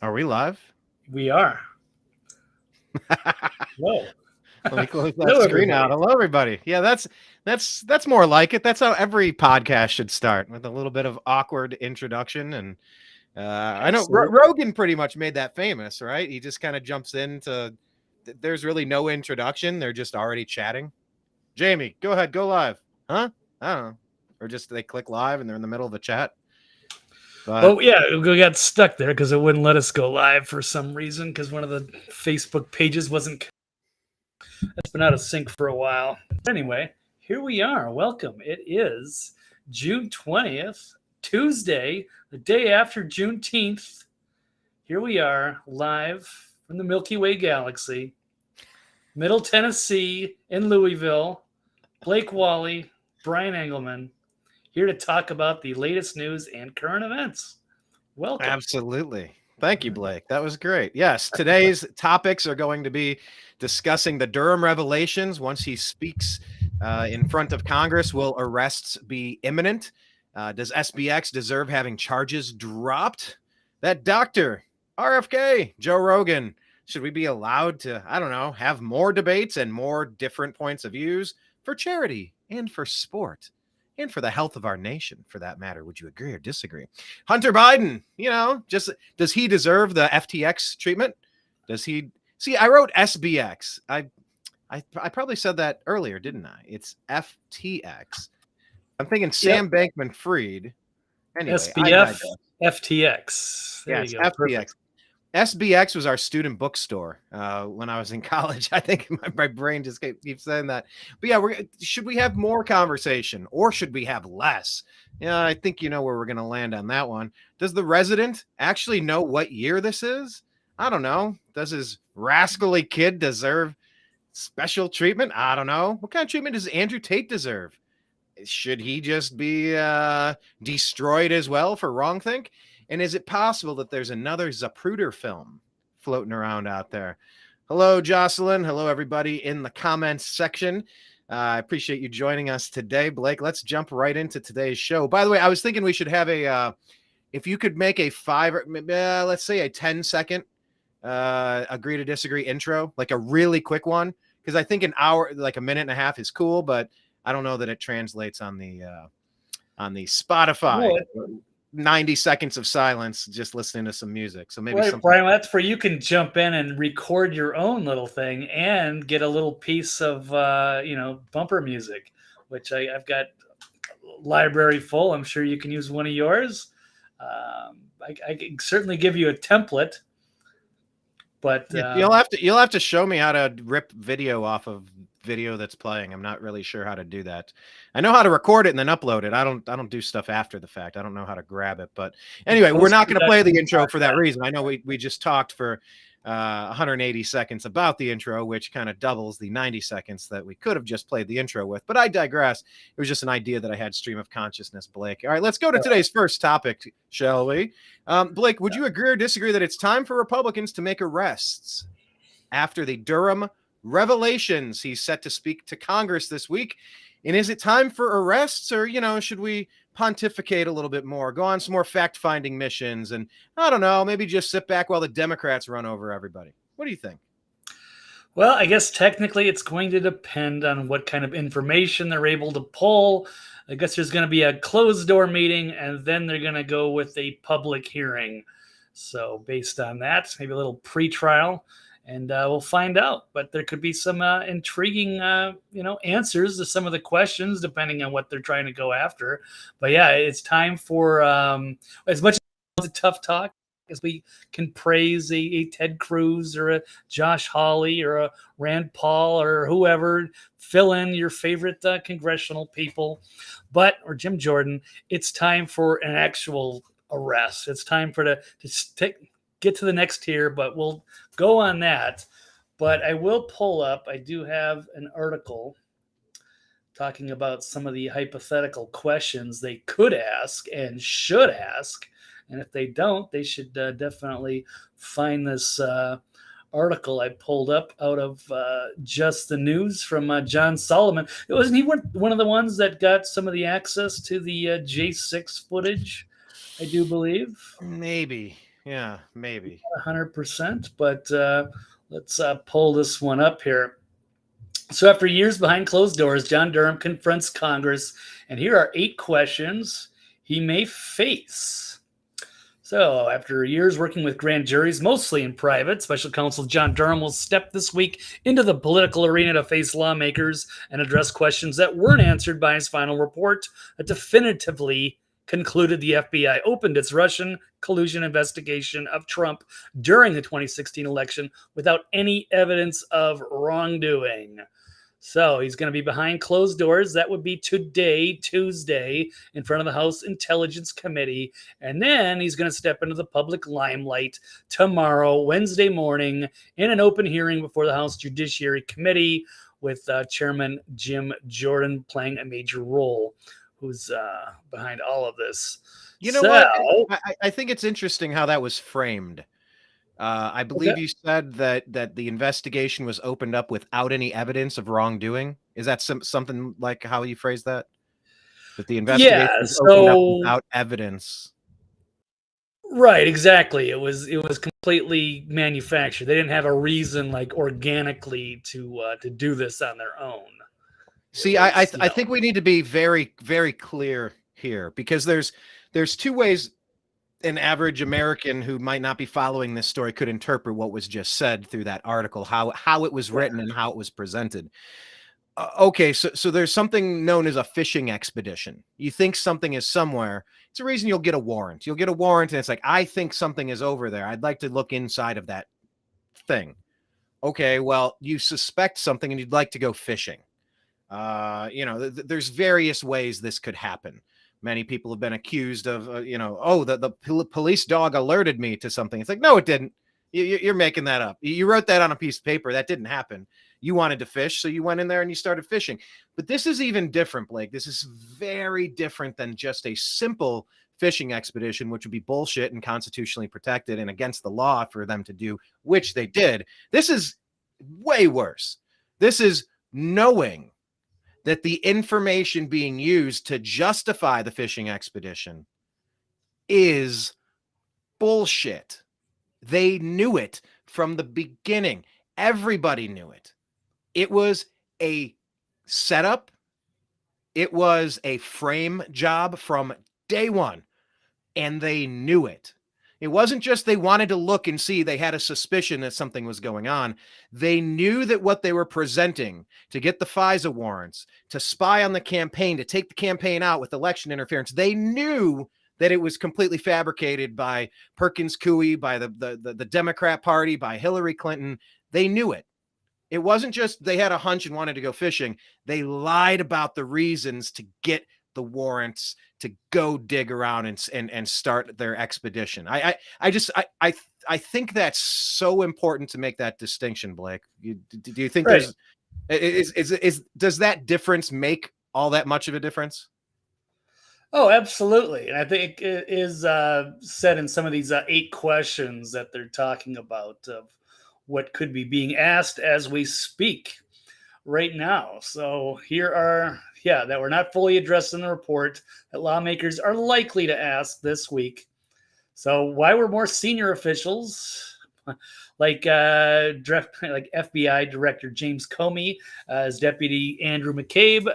Are we live? We are. Whoa. Let me close that Hello, screen out. everybody. Hello, everybody. Yeah, that's more like it. That's how every podcast should start, with a little bit of awkward introduction. And I know Absolutely. Rogan pretty much made that famous, right? He just kind of jumps into. There's really no introduction. They're just already chatting. Jamie, go ahead, go live. Huh? I don't know. Or just they click live and they're in the middle of a chat. But Oh, yeah, we got stuck there because it wouldn't let us go live for some reason because one of the Facebook pages wasn't. That's been out of sync for a while. But anyway, here we are. Welcome. It is June 20th, Tuesday, the day after Juneteenth. Here we are, live from the Milky Way galaxy, Middle Tennessee in Louisville. Blake Walley, Brian Engelman, here to talk about the latest news and current events. Welcome. absolutely. Thank you, Blake. That was great. Yes, today's topics are going to be discussing the Durham revelations. Once he speaks in front of Congress, will arrests be imminent? Does SBX deserve having charges dropped? That doctor, RFK, Joe Rogan, should we be allowed to, I don't know, have more debates and more different points of views for charity and for sport? And for the health of our nation, for that matter. Would you agree or disagree? Hunter Biden, just does he deserve the FTX treatment? Does he see? I wrote SBX. I probably said that earlier, didn't I? It's FTX. I'm thinking Sam Bankman Fried. Anyway, SBF, FTX. There yes, you go. FTX. Perfect. SBX was our student bookstore when I was in college. I think my brain just keeps saying that. But yeah, should we have more conversation or should we have less? Yeah, I think you know where we're going to land on that one. Does the resident actually know what year this is? I don't know. Does his rascally kid deserve special treatment? I don't know. What kind of treatment does Andrew Tate deserve? Should he just be destroyed as well for wrongthink? And is it possible that there's another Zapruder film floating around out there? Hello, Jocelyn. Hello, everybody in the comments section. I appreciate you joining us today, Blake. Let's jump right into today's show. By the way, I was thinking we should have if you could make a let's say a 10-second agree to disagree intro, like a really quick one, because I think an hour, like a minute and a half is cool, but I don't know that it translates on the Spotify. 90 seconds of silence just listening to some music. So maybe right, Brian, that's where you can jump in and record your own little thing and get a little piece of bumper music, which I've got a library full. I'm sure you can use one of yours. I can certainly give you a template, but you'll have to show me how to rip video off of video that's playing. I'm not really sure how to do that. I know how to record it and then upload it. I don't do stuff after the fact. I don't know how to grab it. But anyway, we're not going to play the intro for that reason. I know we just talked for 180 seconds about the intro, which kind of doubles the 90 seconds that we could have just played the intro with. But I digress. It was just an idea that I had stream of consciousness, Blake. All right, let's go to today's first topic, shall we? Blake, would you agree or disagree that it's time for Republicans to make arrests after the Durham revelations? He's set to speak to Congress this week. And is it time for arrests, or, should we pontificate a little bit more, go on some more fact-finding missions, and I don't know, maybe just sit back while the Democrats run over everybody? What do you think? Well, I guess technically it's going to depend on what kind of information they're able to pull. I guess there's going to be a closed-door meeting, and then they're going to go with a public hearing. So based on that, maybe a little pre-trial, and we'll find out. But there could be some intriguing, answers to some of the questions, depending on what they're trying to go after. But yeah, it's time for, as much as it's a tough talk, as we can praise a Ted Cruz or a Josh Hawley or a Rand Paul or whoever, fill in your favorite congressional people, or Jim Jordan. It's time for an actual arrest. It's time for get to the next tier, but we'll go on that. But I will pull up, I do have an article talking about some of the hypothetical questions they could ask and should ask. And if they don't, they should definitely find this article I pulled up out of Just the News from John Solomon. Wasn't he one of the ones that got some of the access to the J6 footage, I do believe? Maybe. Yeah, maybe. 100%, but let's pull this one up here. So, after years behind closed doors, John Durham confronts Congress, and here are 8 questions he may face. So, after years working with grand juries, mostly in private, Special Counsel John Durham will step this week into the political arena to face lawmakers and address questions that weren't answered by his final report that definitively concluded the FBI opened its Russian collusion investigation of Trump during the 2016 election without any evidence of wrongdoing. So he's going to be behind closed doors. That would be today, Tuesday, in front of the House Intelligence Committee. And then he's going to step into the public limelight tomorrow, Wednesday morning, in an open hearing before the House Judiciary Committee with Chairman Jim Jordan playing a major role, who's behind all of this. You know what? I think it's interesting how that was framed. I believe you said that the investigation was opened up without any evidence of wrongdoing. Is that something like how you phrased that? That the investigation was opened up without evidence. Right, exactly. It was completely manufactured. They didn't have a reason, like, organically to do this on their own. See, I think we need to be very, very clear here, because there's 2 ways an average American who might not be following this story could interpret what was just said through that article, how it was written and how it was presented. Okay, so there's something known as a fishing expedition. You think something is somewhere. It's a reason you'll get a warrant. You'll get a warrant, and it's like, I think something is over there. I'd like to look inside of that thing. Okay, well, you suspect something and you'd like to go fishing. There's various ways this could happen. Many people have been accused of, the police dog alerted me to something. It's like, no, it didn't. You're making that up. You wrote that on a piece of paper. That didn't happen. You wanted to fish, so you went in there and you started fishing. But this is even different, Blake. This is very different than just a simple fishing expedition, which would be bullshit and constitutionally protected and against the law for them to do, which they did. This is way worse. This is knowing that the information being used to justify the fishing expedition is bullshit. They knew it from the beginning. Everybody knew it. It was a setup. It was a frame job from day one, and they knew it. It wasn't just they wanted to look and see, they had a suspicion that something was going on. They knew that what they were presenting to get the FISA warrants, to spy on the campaign, to take the campaign out with election interference, they knew that it was completely fabricated by Perkins Coie, by the Democrat Party, by Hillary Clinton. They knew it. It wasn't just they had a hunch and wanted to go fishing. They lied about the reasons to get the warrants to go dig around and start their expedition. I think that's so important to make that distinction, Blake. Do you think right. does that difference make all that much of a difference? Oh, absolutely. And I think it is said in some of these 8 questions that they're talking about of what could be being asked as we speak right now. So here are, that were not fully addressed in the report that lawmakers are likely to ask this week. So why were more senior officials like FBI Director James Comey, as Deputy Andrew McCabe,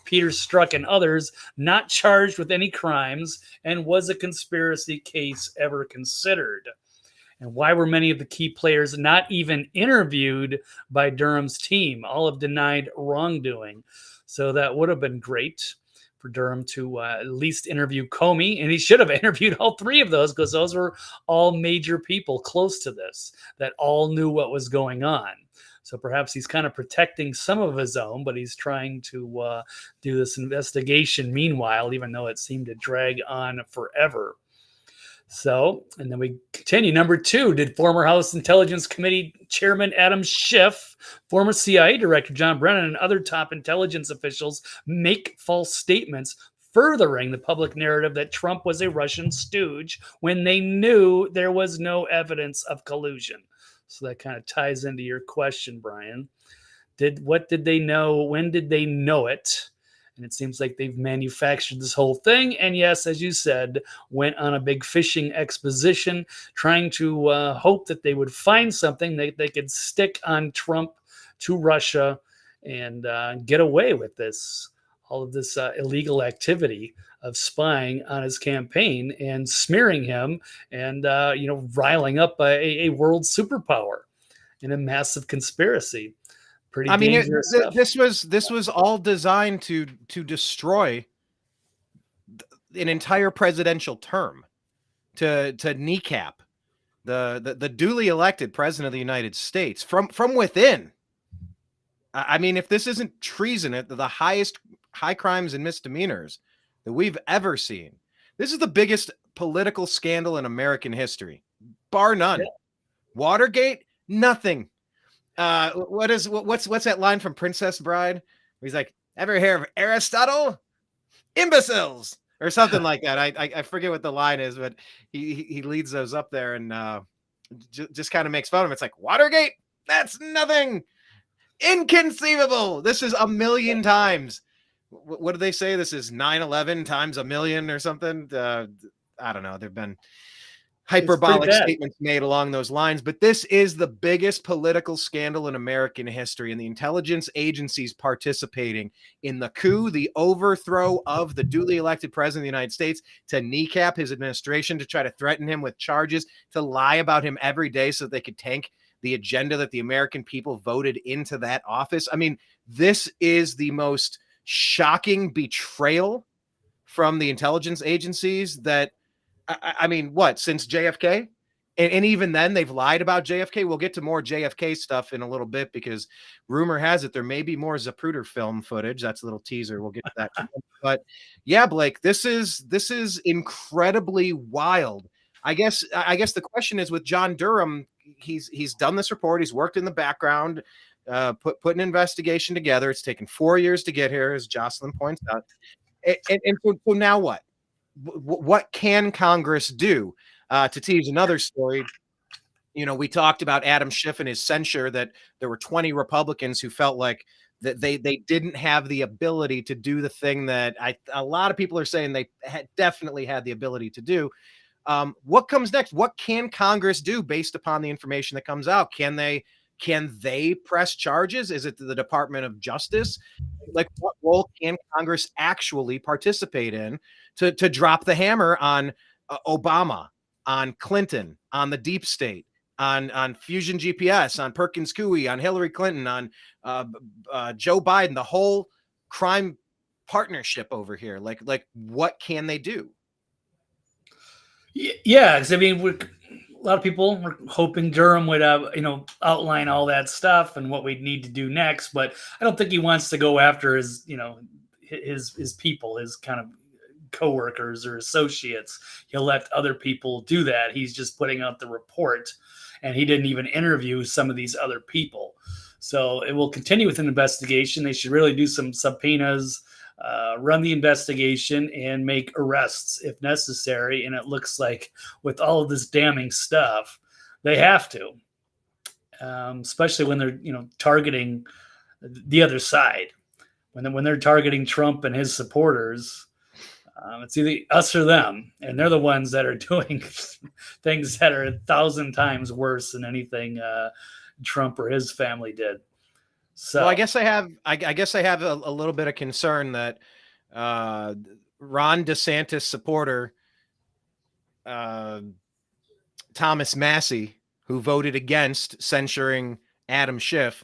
Peter Strzok, and others not charged with any crimes, and was a conspiracy case ever considered? And why were many of the key players not even interviewed by Durham's team? All have denied wrongdoing. So that would have been great for Durham to at least interview Comey. And he should have interviewed all 3 of those, because those were all major people close to this that all knew what was going on. So perhaps he's kind of protecting some of his own, but he's trying to do this investigation meanwhile, even though it seemed to drag on forever. So, and then we continue. Number 2, did former House Intelligence Committee Chairman Adam Schiff, former CIA Director John Brennan, and other top intelligence officials make false statements furthering the public narrative that Trump was a Russian stooge when they knew there was no evidence of collusion? So that kind of ties into your question, Brian. What did they know? When did they know it? And it seems like they've manufactured this whole thing. And yes, as you said, went on a big fishing exposition, trying to hope that they would find something that they could stick on Trump to Russia and get away with this, all of this illegal activity of spying on his campaign and smearing him and, riling up a world superpower in a massive conspiracy. Pretty dangerous stuff. This was all designed to destroy an entire presidential term, to kneecap the duly elected president of the United States from within. I mean, if this isn't treason at the highest high crimes and misdemeanors that we've ever seen, this is the biggest political scandal in American history, bar none. Yeah. Watergate, nothing. What's that line from Princess Bride? He's like, ever hear of Aristotle? Imbeciles, or something like that. I forget what the line is, but he leads those up there and just kind of makes fun of him. It's like, Watergate, that's nothing. Inconceivable. This is a million times. What do they say? This is 9/11 times a million or something. I don't know. There've been hyperbolic statements made along those lines, but this is the biggest political scandal in American history, and the intelligence agencies participating in the coup, the overthrow of the duly elected president of the United States, to kneecap his administration, to try to threaten him with charges, to lie about him every day so they could tank the agenda that the American people voted into that office. I mean, this is the most shocking betrayal from the intelligence agencies that, I mean, what, since JFK? And even then, they've lied about JFK. We'll get to more JFK stuff in a little bit, because rumor has it there may be more Zapruder film footage. That's a little teaser. We'll get to that. But yeah, Blake, this is incredibly wild. I guess the question is, with John Durham, he's done this report. He's worked in the background, put an investigation together. It's taken 4 years to get here, as Jocelyn points out. And so now what? What can Congress do? To tease another story, we talked about Adam Schiff and his censure, that there were 20 Republicans who felt like that they didn't have the ability to do the thing that a lot of people are saying they definitely had the ability to do. What comes next? What can Congress do based upon the information that comes out? Can they press charges? Is it the Department of Justice? Like, what role can Congress actually participate in to drop the hammer on Obama, on Clinton, on the deep state, on Fusion GPS, on Perkins Coie, on Hillary Clinton, on Joe Biden, the whole crime partnership over here? Like what can they do? Yeah, because I mean, a lot of people were hoping Durham would, outline all that stuff and what we'd need to do next. But I don't think he wants to go after his people, his kind of coworkers or associates. He'll let other people do that. He's just putting out the report, and he didn't even interview some of these other people. So it will continue with an investigation. They should really do some subpoenas, run the investigation, and make arrests if necessary. And it looks like with all of this damning stuff, they have to, especially when they're targeting the other side. When they're targeting Trump and his supporters, it's either us or them, and they're the ones that are doing things that are 1,000 times worse than anything Trump or his family did. So, well, I guess I have a little bit of concern that Ron DeSantis supporter Thomas Massie, who voted against censuring Adam Schiff.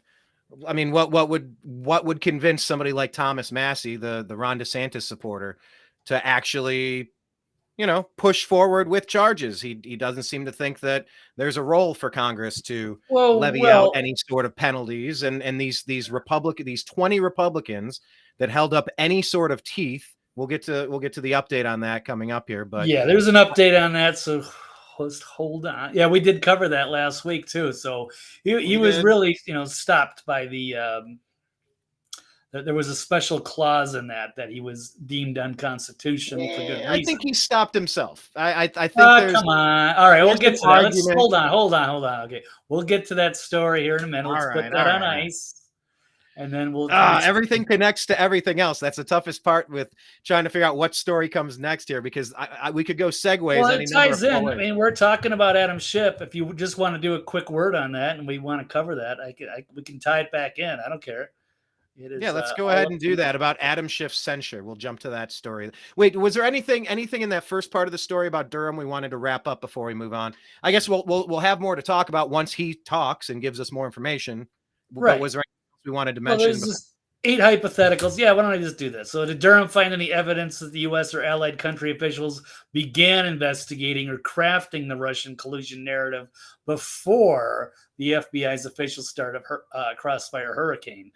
I mean, what would convince somebody like Thomas Massie, the Ron DeSantis supporter, to actually, push forward with charges? He doesn't seem to think that there's a role for Congress to levy out any sort of penalties. And these 20 Republicans that held up any sort of teeth. We'll get to the update on that coming up here. But yeah, there's an update on that. So just hold on. Yeah, we did cover that last week too. So he was really, stopped by the. There was a special clause in that he was deemed unconstitutional for good reason. I think he stopped himself. I think come on. All right, we'll get to that. Let's hold on. Okay, we'll get to that story here in a minute. Let's put that on ice. and then we'll everything connects to everything else. That's the toughest part with trying to figure out what story comes next here, because we could go segues. Well, any it number ties of in. I ways. mean, we're talking about Adam Schiff. If you just want to do a quick word on that, and we want to cover that, we can tie it back in. I don't care. It is, yeah, let's go ahead and do that about Adam Schiff's censure. We'll jump to that story. Wait, was there anything in that first part of the story about Durham we wanted to wrap up before we move on? I guess we'll have more to talk about once he talks and gives us more information. Right. But was there anything else we wanted to mention? There's just 8 hypotheticals. Yeah, why don't I just do this? So, did Durham find any evidence that the U.S. or allied country officials began investigating or crafting the Russian collusion narrative before the FBI's official start of Crossfire Hurricane?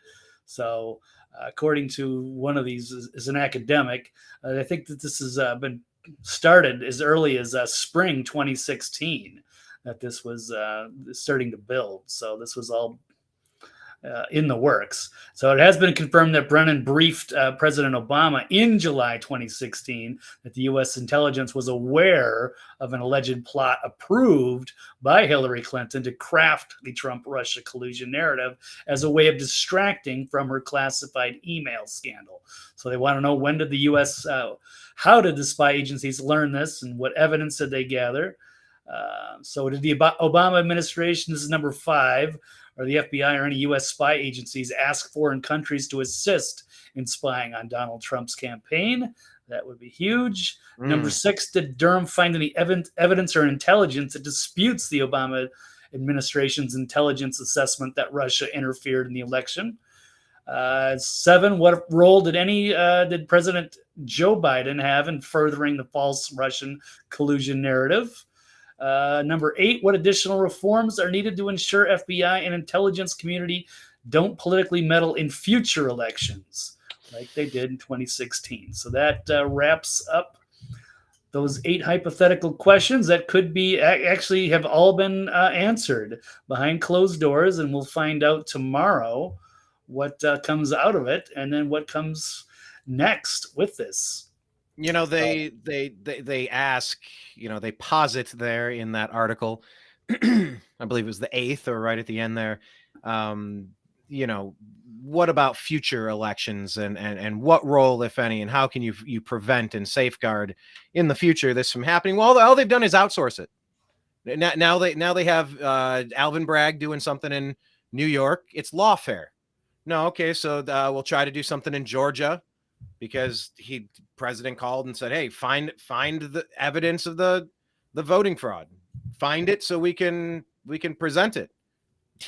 So, according to one of these, is an academic, I think that this has been started as early as spring 2016, that this was starting to build. So this was all in the works. So it has been confirmed that Brennan briefed President Obama in July 2016 that the U.S. intelligence was aware of an alleged plot approved by Hillary Clinton to craft the Trump-Russia collusion narrative as a way of distracting from her classified email scandal. So they want to know, when did the U.S., how did the spy agencies learn this, and what evidence did they gather? So did the Obama administration, this is number 5, or the FBI or any U.S. spy agencies ask foreign countries to assist in spying on Donald Trump's campaign? That would be huge. Number 6, did Durham find any evidence or intelligence that disputes the Obama administration's intelligence assessment that Russia interfered in the election? 7, what role did President Joe Biden have in furthering the false Russian collusion narrative? Number 8, what additional reforms are needed to ensure FBI and intelligence community don't politically meddle in future elections like they did in 2016? So that wraps up those 8 hypothetical questions that could be actually have all been answered behind closed doors, and we'll find out tomorrow what comes out of it, and then what comes next with this. They ask, they posit there in that article, I believe it was the 8th or right at the end there, what about future elections and what role, if any, and how can you prevent and safeguard in the future this from happening? Well, all they've done is outsource it. Now they have Alvin Bragg doing something in New York. It's lawfare. No, okay, so we'll try to do something in Georgia, because president called and said, hey, find the evidence of the voting fraud, find it so we can present it.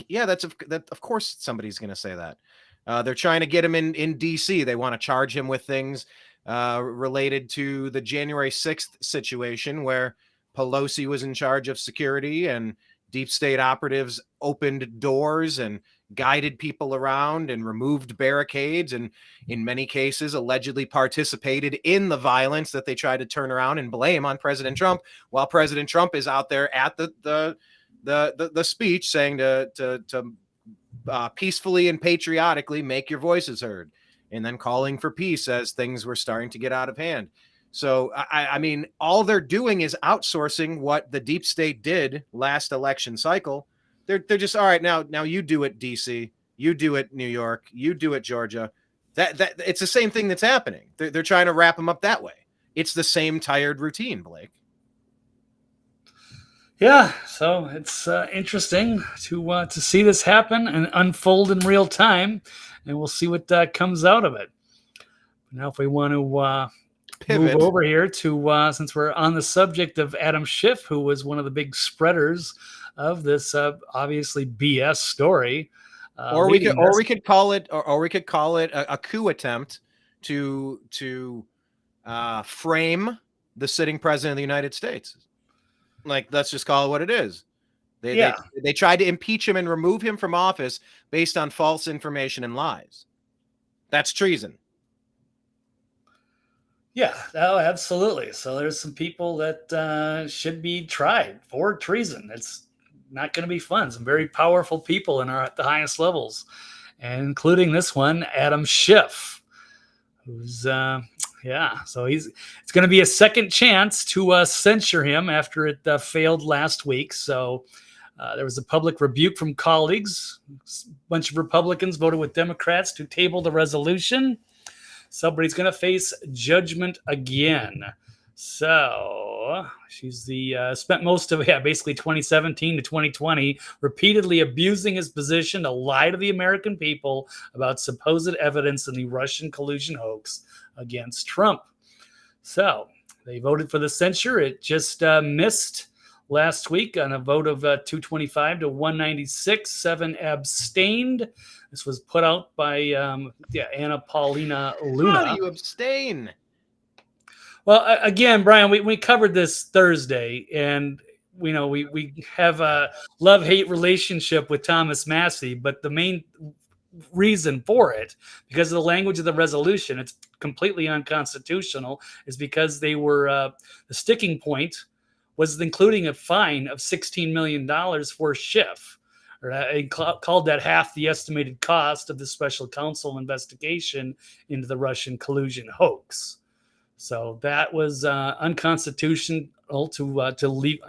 Yeah, that of course somebody's going to say that. They're trying to get him in DC. They want to charge him with things related to the January 6th situation, where Pelosi was in charge of security and deep state operatives opened doors and guided people around and removed barricades, and in many cases allegedly participated in the violence that they tried to turn around and blame on President Trump, while President Trump is out there at the speech saying to peacefully and patriotically make your voices heard, and then calling for peace as things were starting to get out of hand. So, I mean, all they're doing is outsourcing what the deep state did last election cycle. They're just, all right, now you do it, DC, you do it, New York, you do it, Georgia. That it's the same thing that's happening. They're trying to wrap them up that way. It's the same tired routine, Blake. Yeah, so it's interesting to see this happen and unfold in real time, and we'll see what comes out of it. Now, if we want to move over here to, since we're on the subject of Adam Schiff, who was one of the big spreaders of this obviously BS story, or we could call it a coup attempt to frame the sitting president of the United States. Like, let's just call it what it is. They tried to impeach him and remove him from office based on false information and lies. That's treason. Yeah, oh, absolutely. So there's some people that should be tried for treason. It's not going to be fun. Some very powerful people at the highest levels, and including this one, Adam Schiff, who's so it's going to be a second chance to censure him after it failed last week. So There was a public rebuke from colleagues. A bunch of Republicans voted with Democrats to table the resolution. Somebody's going to face judgment again. So she's spent most of basically 2017 to 2020 repeatedly abusing his position to lie to the American people about supposed evidence in the Russian collusion hoax against Trump. So they voted for the censure. It just missed last week on a vote of 225 to 196. 7 abstained. This was put out by Anna Paulina Luna. How do you abstain? Well, again, Brian, we covered this Thursday, and we have a love-hate relationship with Thomas Massie, but the main reason for it, because of the language of the resolution, it's completely unconstitutional, is because they were the sticking point was including a fine of $16 million for Schiff. It called that half the estimated cost of the special counsel investigation into the Russian collusion hoax. So that was unconstitutional to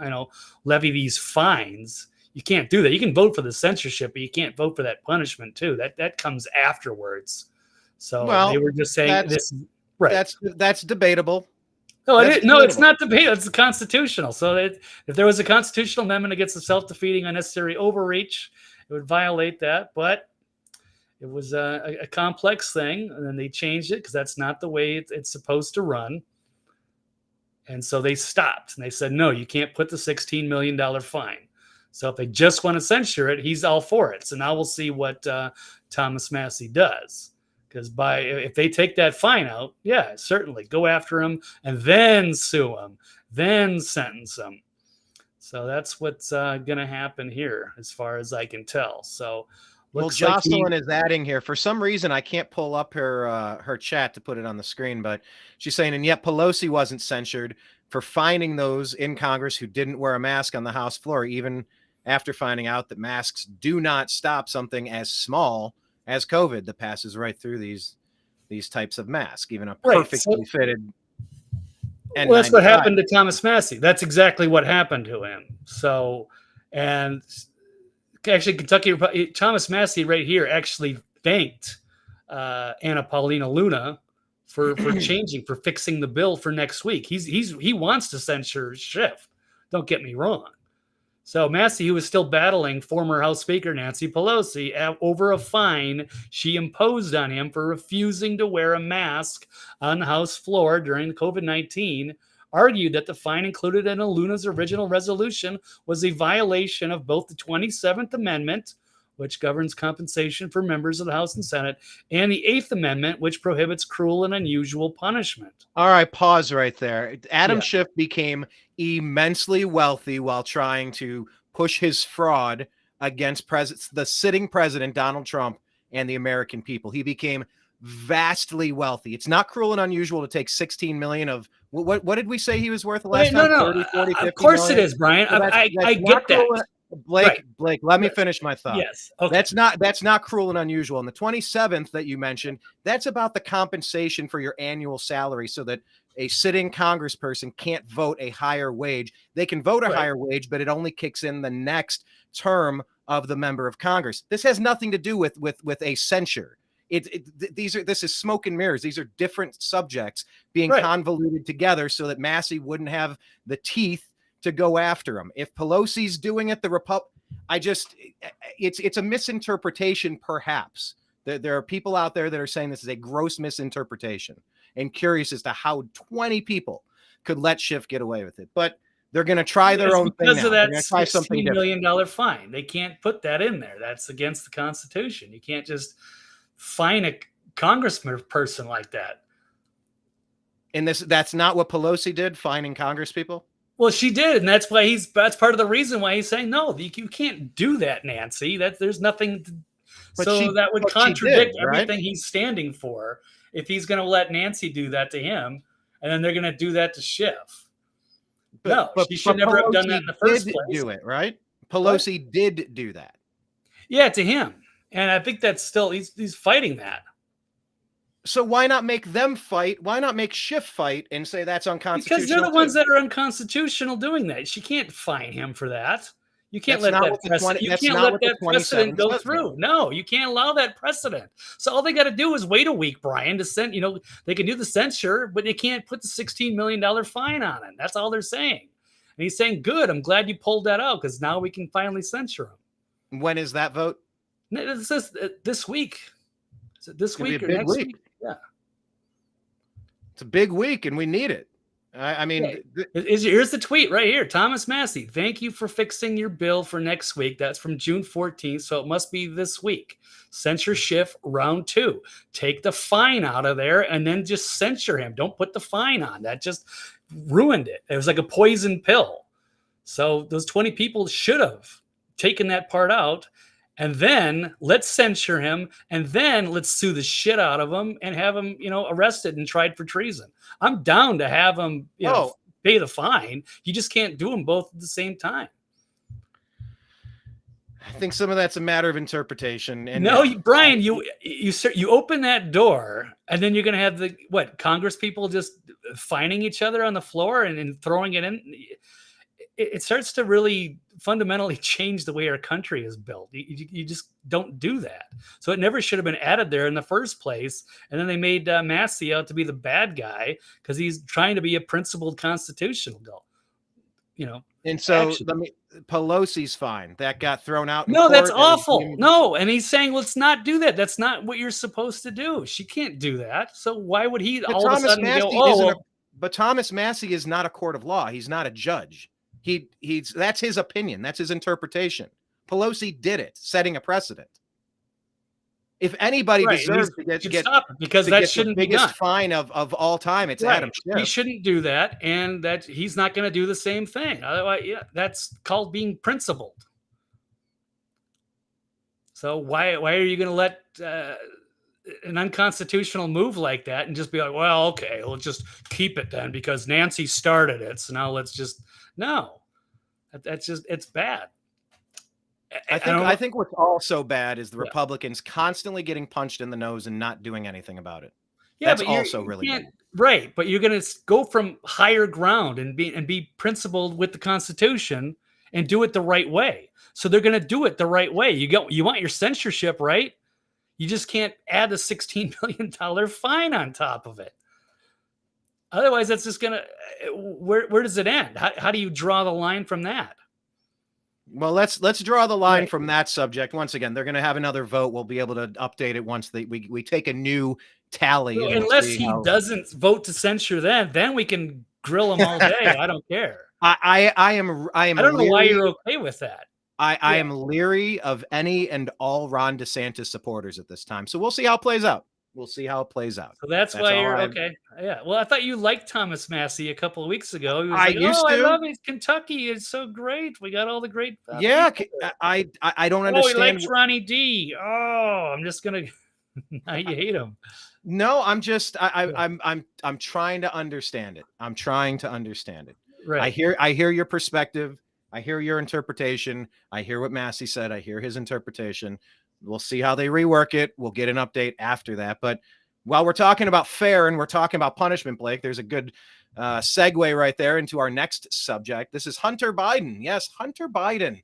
levy these fines. You can't do that. You can vote for the censorship, but you can't vote for that punishment too. That comes afterwards. So they were just saying this. Right. That's debatable. No, it's not debatable. It's constitutional. So if there was a constitutional amendment against the self-defeating unnecessary overreach, it would violate that. But it was a complex thing, and then they changed it because that's not the way it's supposed to run. And so they stopped, and they said, no, you can't put the $16 million fine. So if they just want to censure it, he's all for it. So now we'll see what Thomas Massie does. Because if they take that fine out, yeah, certainly go after him and then sue him, then sentence him. So that's what's going to happen here, as far as I can tell. So. Well, Jocelyn is adding here. For some reason, I can't pull up her chat to put it on the screen, but she's saying, and yet Pelosi wasn't censured for finding those in Congress who didn't wear a mask on the House floor, even after finding out that masks do not stop something as small as COVID that passes right through these types of masks, even a perfectly fitted. Well, that's what happened to Thomas Massie. That's exactly what happened to him. So, and actually, Thomas Massie right here actually thanked Anna Paulina Luna for fixing the bill for next week. He wants to censure Schiff. Don't get me wrong. So Massie, who was still battling former House Speaker Nancy Pelosi over a fine she imposed on him for refusing to wear a mask on the House floor during COVID-19, argued that the fine included in Luna's original resolution was a violation of both the 27th Amendment, which governs compensation for members of the House and Senate, and the 8th Amendment, which prohibits cruel and unusual punishment. All right, pause right there. Adam Schiff became immensely wealthy while trying to push his fraud against the sitting president, Donald Trump, and the American people. He became vastly wealthy. It's not cruel and unusual to take 16 million of what did we say he was worth the last time? 30, 40, 50 of course million? it is, Brian. So I get that. Blake, let me finish my thought. Yes. Okay. That's not cruel and unusual. And the 27th that you mentioned, that's about the compensation for your annual salary so that a sitting congressperson can't vote a higher wage. They can vote a higher wage, but it only kicks in the next term of the member of Congress. This has nothing to do with a censure. This is smoke and mirrors. These are different subjects being convoluted together so that Massie wouldn't have the teeth to go after him. If Pelosi's doing it, it's a misinterpretation, perhaps. There are people out there that are saying this is a gross misinterpretation and curious as to how 20 people could let Schiff get away with it. But they're going to try their own thing now. Because of that $16 million fine. They can't put that in there. That's against the Constitution. You can't just fine a congressperson like that. And that's not what Pelosi did, fining congresspeople? Well, she did, and that's part of the reason why he's saying no. You can't do that, Nancy. There's nothing. That would contradict everything he's standing for if he's going to let Nancy do that to him, and then they're going to do that to Schiff. She should never have done that in the first place. Do it right? Pelosi did do that. Yeah, to him, and I think that's still he's fighting that. So why not make them fight? Why not make Schiff fight and say that's unconstitutional? Because they're the ones that are unconstitutional doing that. She can't fine him for that. You can't That's let not that what the precedent. 20. You That's can't not let what the that 27 precedent go says, through. though. No, you can't allow that precedent. So all they got to do is wait a week, Brian, to send. They can do the censure, but they can't put the $16 million fine on it. That's all they're saying. And he's saying, "Good. I'm glad you pulled that out because now we can finally censure him." When is that vote? This is this week. Is it this It's gonna be week a or big next week. week? Yeah. It's a big week, and we need it. I mean, Here's the tweet right here. Thomas Massey, thank you for fixing your bill for next week. That's from June 14th, so it must be this week. Censure Schiff round 2. Take the fine out of there and then just censure him. Don't put the fine on. That just ruined it. It was like a poison pill. So those 20 people should have taken that part out. And then let's censure him, and then let's sue the shit out of him and have him, arrested and tried for treason. I'm down to have him, pay the fine. You just can't do them both at the same time. I think some of that's a matter of interpretation. And no, Brian, you open that door, and then you're going to have Congress people just fining each other on the floor and throwing it in. It starts to really fundamentally change the way our country is built. You just don't do that. So it never should have been added there in the first place. And then they made Massey out to be the bad guy because he's trying to be a principled constitutional goal. And so Pelosi's fine. That got thrown out. No, that's awful. No. And he's saying, let's not do that. That's not what you're supposed to do. She can't do that. So why would he all of a sudden go, but Thomas Massey is not a court of law. He's not a judge. That's his opinion. That's his interpretation. Pelosi did it, setting a precedent. If anybody deserves to get because that shouldn't be the biggest be fine of all time, it's Adam Schiff. He shouldn't do that, and that he's not going to do the same thing. Otherwise, that's called being principled. So why are you going to let an unconstitutional move like that and just be like, well, okay, we'll just keep it then because Nancy started it, so now let's just no. That's just it's bad. I think what's also bad is the Republicans constantly getting punched in the nose and not doing anything about it. Yeah, that's also really bad. Right, but you're going to go from higher ground and be principled with the Constitution and do it the right way. So they're going to do it the right way. You want your censorship right. You just can't add a $16 million fine on top of it. Otherwise, that's just gonna. Where does it end? How do you draw the line from that? Well, let's draw the line from that subject. Once again, they're going to have another vote. We'll be able to update it once we take a new tally. Well, unless he doesn't vote to censure, then we can grill him all day. I don't care. I don't know why you're okay with that. I am leery of any and all Ron DeSantis supporters at this time. So we'll see how it plays out. So that's why you're okay. Yeah. Well, I thought you liked Thomas Massey a couple of weeks ago. He was I love it. Kentucky. It's so great. We got all the great. I don't understand. Oh, he likes Ronnie D. Oh, I'm just gonna. Now you hate him. No, I'm just. I'm trying to understand it. I'm trying to understand it. Right. I hear your perspective. I hear your interpretation. I hear what Massey said. I hear his interpretation. We'll see how they rework it. We'll get an update after that. But while we're talking about fair and we're talking about punishment, Blake, there's a good segue right there into our next subject. This is Hunter Biden. Yes, Hunter Biden.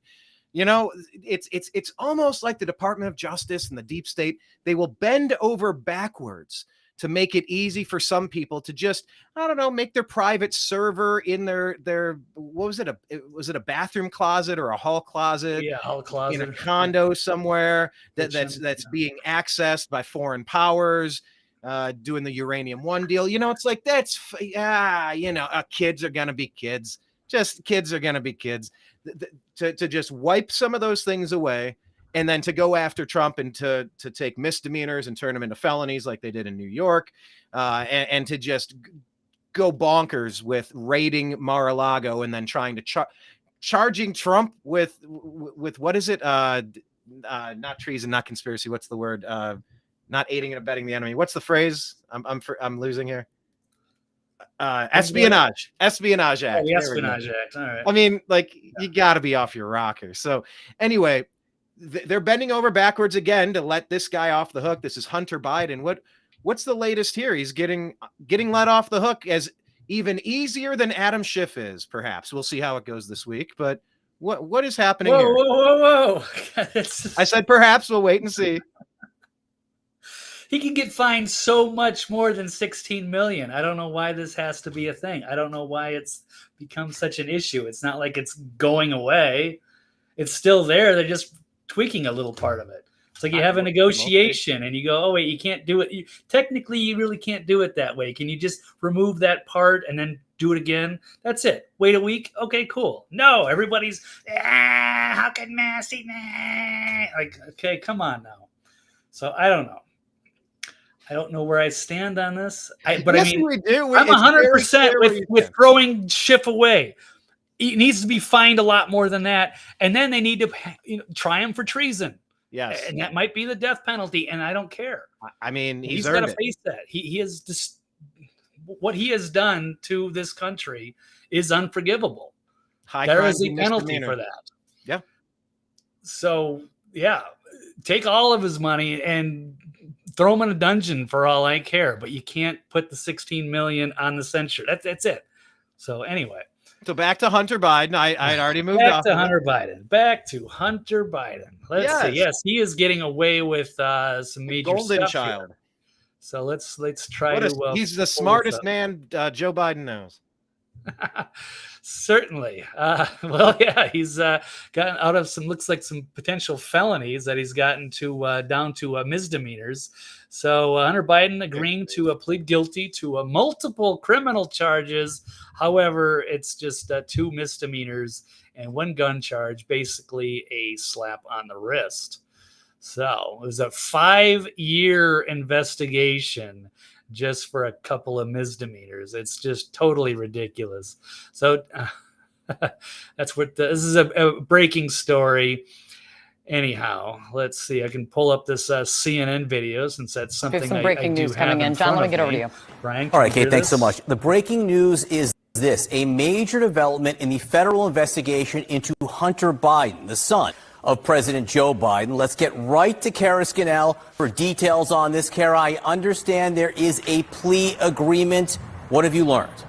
It's almost like the Department of Justice and the deep state. They will bend over backwards to make it easy for some people to just, I don't know, make their private server in their what was it? Was it a bathroom closet or a hall closet? Yeah, hall closet. In a condo somewhere that's being accessed by foreign powers, doing the Uranium One deal. It's like kids are gonna be kids. Just kids are gonna be kids. To just wipe some of those things away. And then to go after Trump and to take misdemeanors and turn them into felonies like they did in New York, and to just go bonkers with raiding Mar-a-Lago and then trying to charging Trump with what is it? Not treason, not conspiracy. What's the word? Not aiding and abetting the enemy. What's the phrase? I'm losing here. Espionage Act. The Espionage Act. All right. I mean, you got to be off your rocker. So anyway. They're bending over backwards again to let this guy off the hook. This is Hunter Biden. What's the latest here? He's getting let off the hook as even easier than Adam Schiff is, perhaps. We'll see how it goes this week. But What is happening Whoa, here? whoa. I said perhaps we'll wait and see. He can get fined so much more than 16 million. I don't know why this has to be a thing. I don't know why it's become such an issue. It's not like it's going away. It's still there. They're just tweaking a little part of it. It's like you have a negotiation and you go, oh, wait, you can't do it. Technically, you really can't do it that way. Can you just remove that part and then do it again? That's it. Wait a week. Okay, cool. No, everybody's, how could Massey? Like, okay, come on now. So I don't know. I don't know where I stand on this. But yes, I mean, we do. I'm 100% with throwing Schiff away. He needs to be fined a lot more than that. And then they need to try him for treason. Yes. And that might be the death penalty. And I don't care. I mean, he's got to face that. He is just what he has done to this country is unforgivable. There is a penalty for that. Yeah. So, yeah, take all of his money and throw him in a dungeon for all I care. But you can't put the 16 million on the censure. That's it. So anyway. So back to Hunter Biden. I'd already moved back off to Hunter Biden. Back to Hunter Biden. Let's see. Yes, he is getting away with some major golden stuff child. Here. So let's try to. He's the smartest man Joe Biden knows. Certainly. Well, yeah, he's gotten out of looks like some potential felonies that he's gotten to down to misdemeanors. So Hunter Biden agreeing to plead guilty to multiple criminal charges. However, it's just 2 misdemeanors and 1 gun charge, basically a slap on the wrist. So it was a 5-year investigation just for a couple of misdemeanors. It's just totally ridiculous. So that's what this is a breaking story. Anyhow, let's see. I can pull up this CNN video since that's something There's some breaking news coming in. John, let me get over to you. Brian, all right, Kate, thanks so much. The breaking news is this: a major development in the federal investigation into Hunter Biden, the son of President Joe Biden. Let's get right to Kara Scannell for details on this. Kara, I understand there is a plea agreement. What have you learned?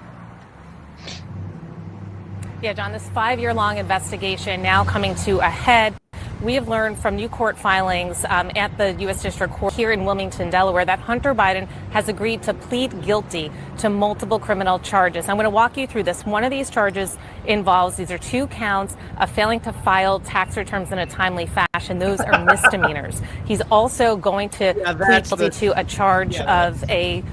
Yeah, John, this 5-year-long investigation now coming to a head. We have learned from new court filings at the U.S. District Court here in Wilmington, Delaware, that Hunter Biden has agreed to plead guilty to multiple criminal charges. I'm going to walk you through this. One of these charges involves, these are 2 counts of failing to file tax returns in a timely fashion. Those are misdemeanors. He's also going to plead guilty to a charge of a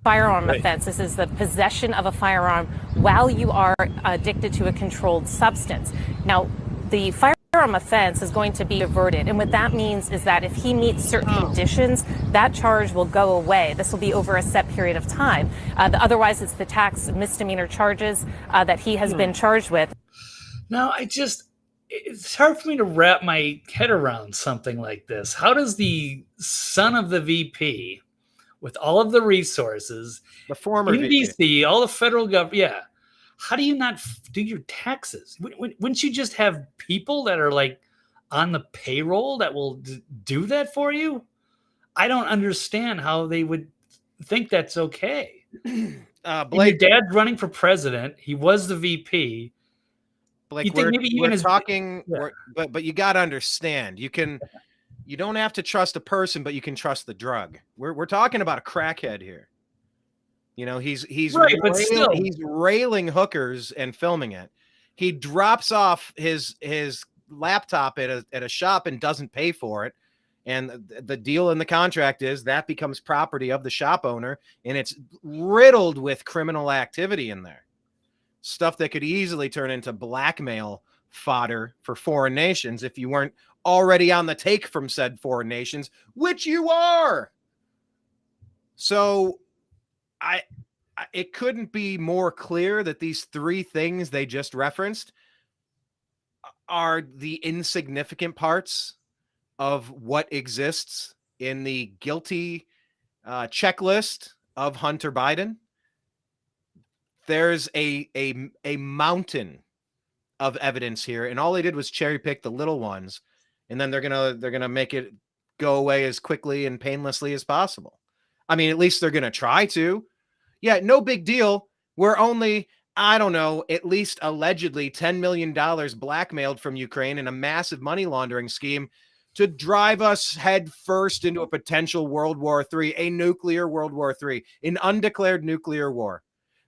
firearm offense. This is the possession of a firearm while you are addicted to a controlled substance. Now, the firearm offense is going to be averted. And what that means is that if he meets certain conditions, that charge will go away. This will be over a set period of time. Otherwise, it's the tax misdemeanor charges that he has been charged with. Now, it's hard for me to wrap my head around something like this. How does the son of the VP, with all of the resources, the former in DC, all the federal government, how do you not do your taxes? Wouldn't you just have people that are like on the payroll that will do that for you? I don't understand how they would think that's okay. Blake, your dad's running for president. He was the VP. Blake, we're talking, but you got to understand, you don't have to trust a person, but you can trust the drug. We're talking about a crackhead here. You know, he's railing hookers and filming it. He drops off his laptop at a shop and doesn't pay for it. And the deal in the contract is that becomes property of the shop owner, and it's riddled with criminal activity in there. Stuff that could easily turn into blackmail fodder for foreign nations if you weren't already on the take from said foreign nations, which you are. So it couldn't be more clear that these 3 things they just referenced are the insignificant parts of what exists in the guilty checklist of Hunter Biden. There's a mountain of evidence here, and all they did was cherry pick the little ones, and then they're gonna make it go away as quickly and painlessly as possible. I mean, at least they're gonna try to. Yeah, no big deal. We're only I don't know, at least allegedly $10 million blackmailed from Ukraine in a massive money laundering scheme to drive us head first into a potential World War III, a nuclear World War III, an undeclared nuclear war.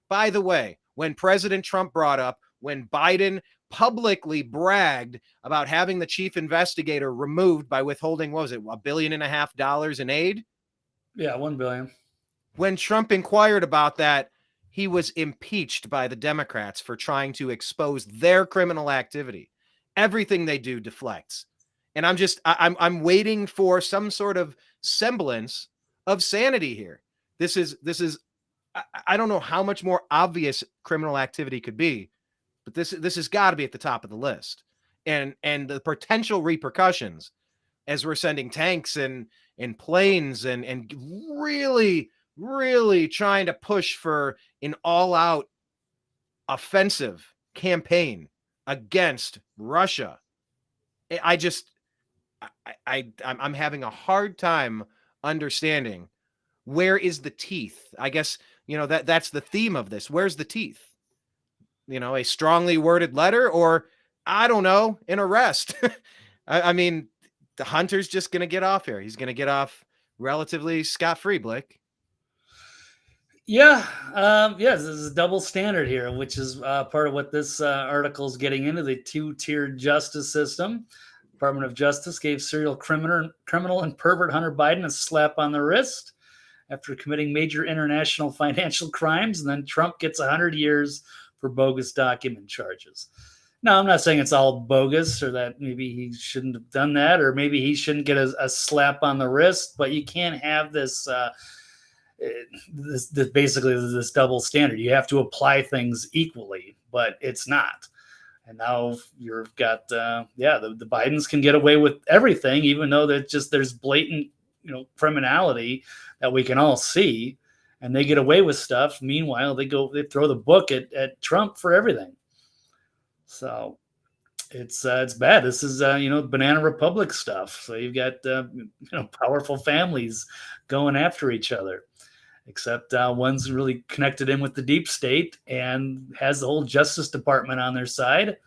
By the way, when President Trump brought up, when Biden publicly bragged about having the chief investigator removed by withholding, what was it, $1.5 billion in aid? Yeah, 1 billion. When Trump inquired about that, he was impeached by the Democrats for trying to expose their criminal activity. Everything they do deflects. And I'm waiting for some sort of semblance of sanity here. This is I don't know how much more obvious criminal activity could be, but this has got to be at the top of the list. And the potential repercussions as we're sending tanks and planes and really trying to push for an all-out offensive campaign against Russia. I'm having a hard time understanding where is the teeth. I guess, that's the theme of this. Where's the teeth? A strongly worded letter, or I don't know, an arrest. I mean, the Hunter's just going to get off here. He's going to get off relatively scot-free, Blake. Yeah, this is a double standard here, which is part of what this article is getting into, the two-tiered justice system. Department of Justice gave serial criminal and pervert Hunter Biden a slap on the wrist after committing major international financial crimes, and then Trump gets 100 years for bogus document charges. Now, I'm not saying it's all bogus or that maybe he shouldn't have done that, or maybe he shouldn't get a slap on the wrist, but you can't have this this double standard. You have to apply things equally, but it's not. And now you've got the Bidens can get away with everything, even though there's blatant criminality that we can all see, and they get away with stuff. Meanwhile, they throw the book at Trump for everything. So it's bad. This is Banana Republic stuff. So you've got powerful families going after each other, except one's really connected in with the deep state and has the whole Justice Department on their side,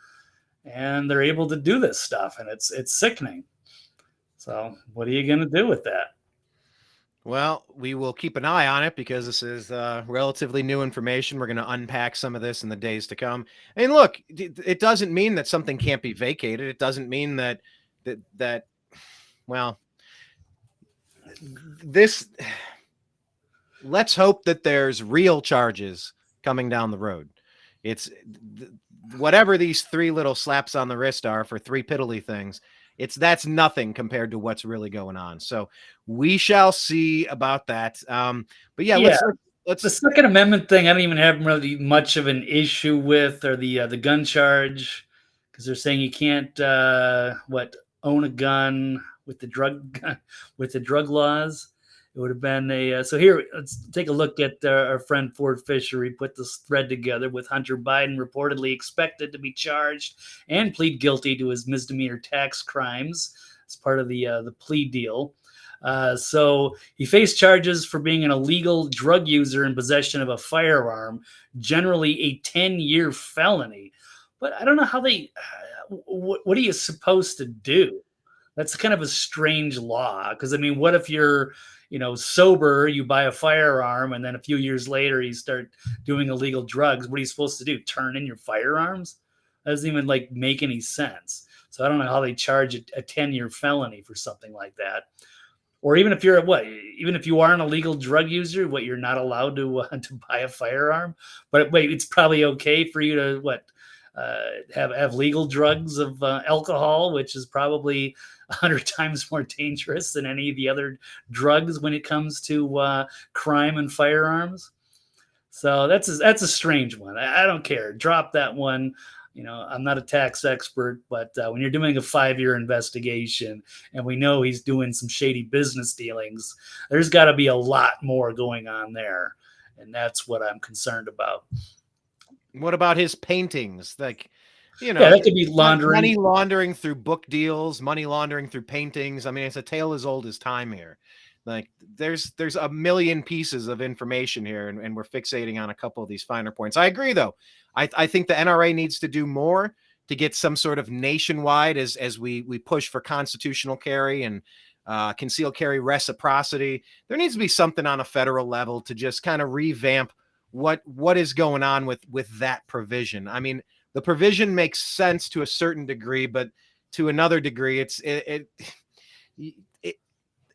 and they're able to do this stuff, and it's sickening. So what are you going to do with that? Well, we will keep an eye on it because this is relatively new information. We're going to unpack some of this in the days to come. And look, it doesn't mean that something can't be vacated. It doesn't mean that this. Let's hope that there's real charges coming down the road. It's whatever these three little slaps on the wrist are for three piddly things. That's nothing compared to what's really going on. So we shall see about that. But let's the Second Amendment thing. I don't even have really much of an issue with, or the gun charge, because they're saying you can't own a gun with the drug laws. It would have been so here, let's take a look at our friend Ford Fisher. He put this thread together with Hunter Biden reportedly expected to be charged and plead guilty to his misdemeanor tax crimes as part of the plea deal. So he faced charges for being an illegal drug user in possession of a firearm, generally a 10-year felony. But I don't know how what are you supposed to do? That's kind of a strange law, because, I mean, what if you're sober, you buy a firearm, and then a few years later you start doing illegal drugs? What are you supposed to do? Turn in your firearms? That doesn't even make any sense. So I don't know how they charge a 10-year felony for something like that. Or even if you're even if you are an illegal drug user, you're not allowed to buy a firearm. But wait, it's probably okay for you to have legal drugs of alcohol, which is probably 100 times more dangerous than any of the other drugs when it comes to crime and firearms. So that's a strange one. I don't care. Drop that one. I'm not a tax expert, but when you're doing a 5-year investigation and we know he's doing some shady business dealings, there's got to be a lot more going on there. And that's what I'm concerned about. What about his paintings? That could be laundering. Money laundering through book deals, money laundering through paintings. I mean, it's a tale as old as time here. Like there's a million pieces of information here, and we're fixating on a couple of these finer points. I agree, though. I think the NRA needs to do more to get some sort of nationwide as we push for constitutional carry and concealed carry reciprocity. There needs to be something on a federal level to just kind of revamp what is going on with that provision. I mean, the provision makes sense to a certain degree, but to another degree,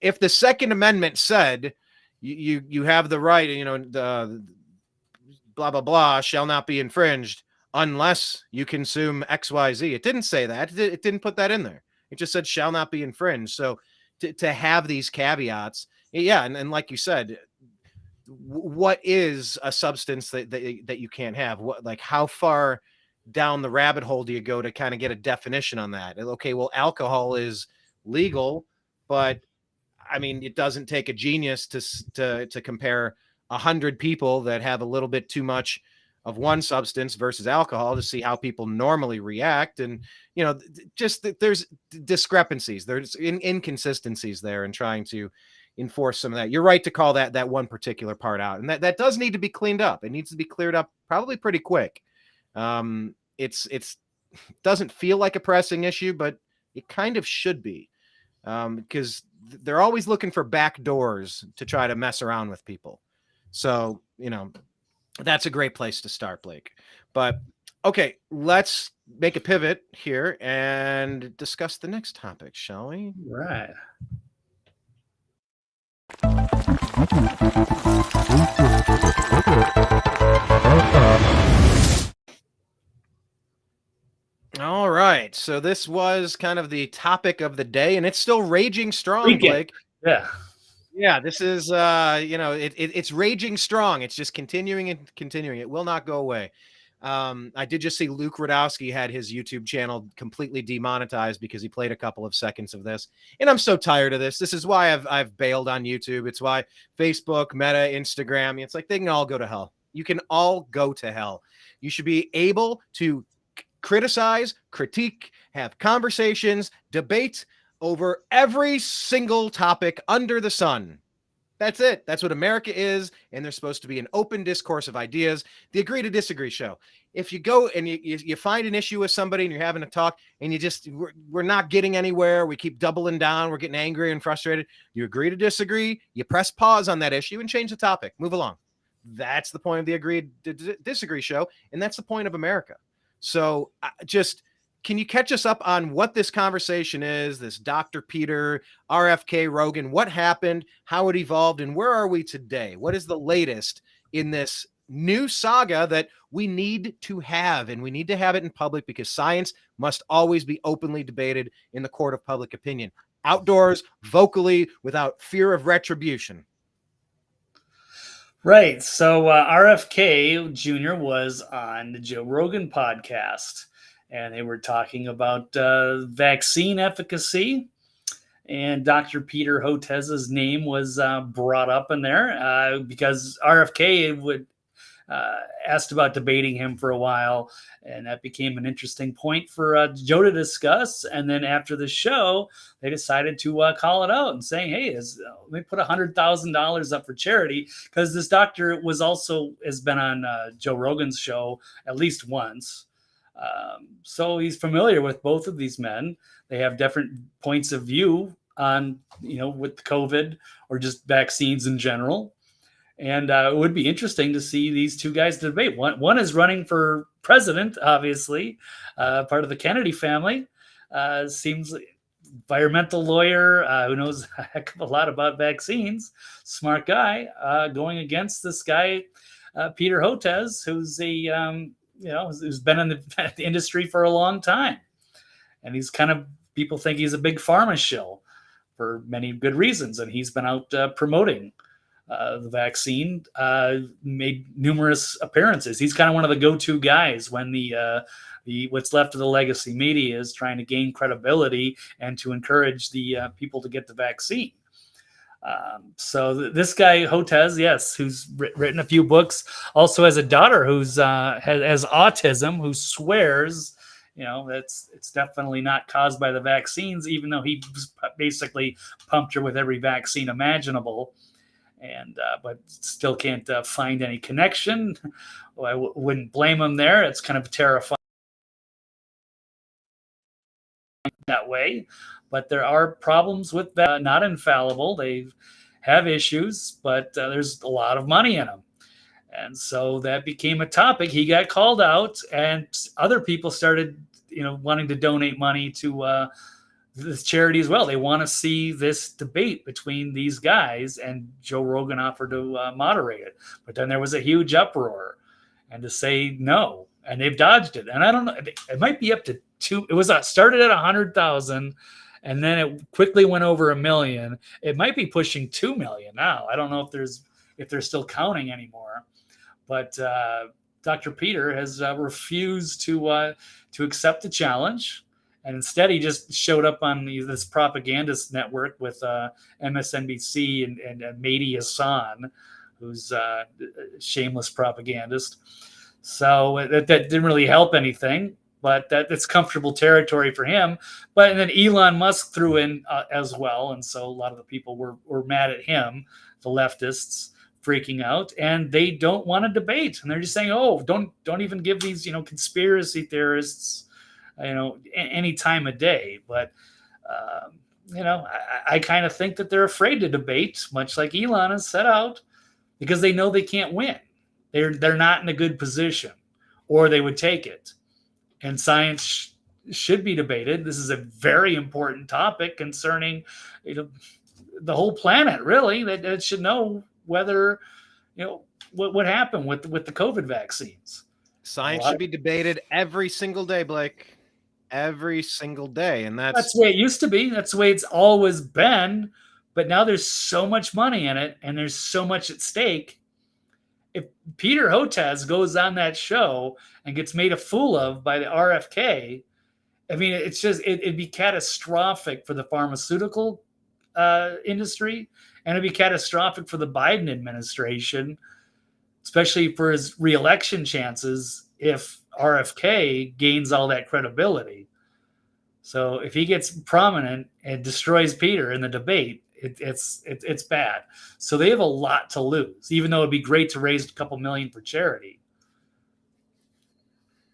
if the Second Amendment said you have the right, the blah, blah, blah shall not be infringed unless you consume XYZ. It didn't say that. It didn't put that in there. It just said shall not be infringed. So to have these caveats, yeah. And like you said, what is a substance that you can't have? What, like, how far down the rabbit hole do you go to kind of get a definition on that? Okay, well, alcohol is legal, but I mean, it doesn't take a genius to compare 100 people that have a little bit too much of one substance versus alcohol to see how people normally react. And, just there's discrepancies, there's inconsistencies there in trying to enforce some of that. You're right to call that one particular part out. And that does need to be cleaned up. It needs to be cleared up probably pretty quick. It's doesn't feel like a pressing issue, but it kind of should be. Because they're always looking for back doors to try to mess around with people. So, that's a great place to start, Blake. But okay, let's make a pivot here and discuss the next topic, shall we? Right. All right. So this was kind of the topic of the day, and it's still raging strong, Blake. Yeah. Yeah, this is it's raging strong. It's just continuing and continuing. It will not go away. I did just see Luke Radowski had his YouTube channel completely demonetized because he played a couple of seconds of this. And I'm so tired of this. This is why I've bailed on YouTube. It's why Facebook, Meta, Instagram, it's like they can all go to hell. You can all go to hell. You should be able to criticize, critique, have conversations, debate over every single topic under the sun. That's it. That's what America is. And there's supposed to be an open discourse of ideas. The agree to disagree show. If you go and you find an issue with somebody and you're having a talk and we're not getting anywhere, we keep doubling down, we're getting angry and frustrated, you agree to disagree, you press pause on that issue and change the topic, move along. That's the point of the agree to disagree show. And that's the point of America. So can you catch us up on what this conversation is, this Dr. Peter, RFK, Rogan, what happened, how it evolved, and where are we today? What is the latest in this new saga that we need to have? And we need to have it in public because science must always be openly debated in the court of public opinion. Outdoors, vocally, without fear of retribution. Right. So RFK Jr. was on the Joe Rogan podcast. And they were talking about vaccine efficacy. And Dr. Peter Hotez's name was brought up in there because RFK asked about debating him for a while. And that became an interesting point for Joe to discuss. And then after the show, they decided to call it out and saying, hey, let me put $100,000 up for charity. Because this doctor has been on Joe Rogan's show at least once. So he's familiar with both of these men. They have different points of view on, with COVID or just vaccines in general. And it would be interesting to see these two guys debate. One is running for president, obviously, part of the Kennedy family. Seems like environmental lawyer who knows a heck of a lot about vaccines. Smart guy going against this guy, Peter Hotez, who's who's been in the industry for a long time. And he's people think he's a big pharma shill for many good reasons. And he's been out promoting the vaccine, made numerous appearances. He's kind of one of the go-to guys when the what's left of the legacy media is trying to gain credibility and to encourage the people to get the vaccine. So this guy Hotez, yes, who's written a few books, also has a daughter who's has autism, who swears, it's definitely not caused by the vaccines, even though he was basically pumped her with every vaccine imaginable, and but still can't find any connection. Well, I wouldn't blame him there. It's kind of terrifying that way, but there are problems with that. Not infallible. They have issues, but there's a lot of money in them. And so that became a topic. He got called out, and other people started, wanting to donate money to this charity as well. They want to see this debate between these guys, and Joe Rogan offered to moderate it. But then there was a huge uproar, and to say no, and they've dodged it. And I don't know, it might be up to two. It was started at 100,000, and then it quickly went over 1 million. It might be pushing 2 million now. I don't know if they're still counting anymore. But Dr. Peter has refused to accept the challenge, and instead he just showed up on this propagandist network with MSNBC and Mehdi Hassan, who's a shameless propagandist. So that didn't really help anything, but that's comfortable territory for him. But and then Elon Musk threw in as well, and so a lot of the people were mad at him, the leftists, freaking out, and they don't want to debate, and they're just saying, "Oh, don't even give these conspiracy theorists any time of day." But I kind of think that they're afraid to debate, much like Elon has set out, because they know they can't win. They're not in a good position, or they would take it. And science should be debated. This is a very important topic concerning the whole planet. Really, that should know whether what happened with the COVID vaccines. Science should be debated every single day, Blake. Every single day. And that's the way it used to be. That's the way it's always been. But now there's so much money in it, and there's so much at stake. If Peter Hotez goes on that show and gets made a fool of by the RFK, I mean, it's just it'd be catastrophic for the pharmaceutical industry. And it'd be catastrophic for the Biden administration, especially for his reelection chances if RFK gains all that credibility. So if he gets prominent and destroys Peter in the debate, it's bad. So they have a lot to lose, even though it'd be great to raise a couple million for charity.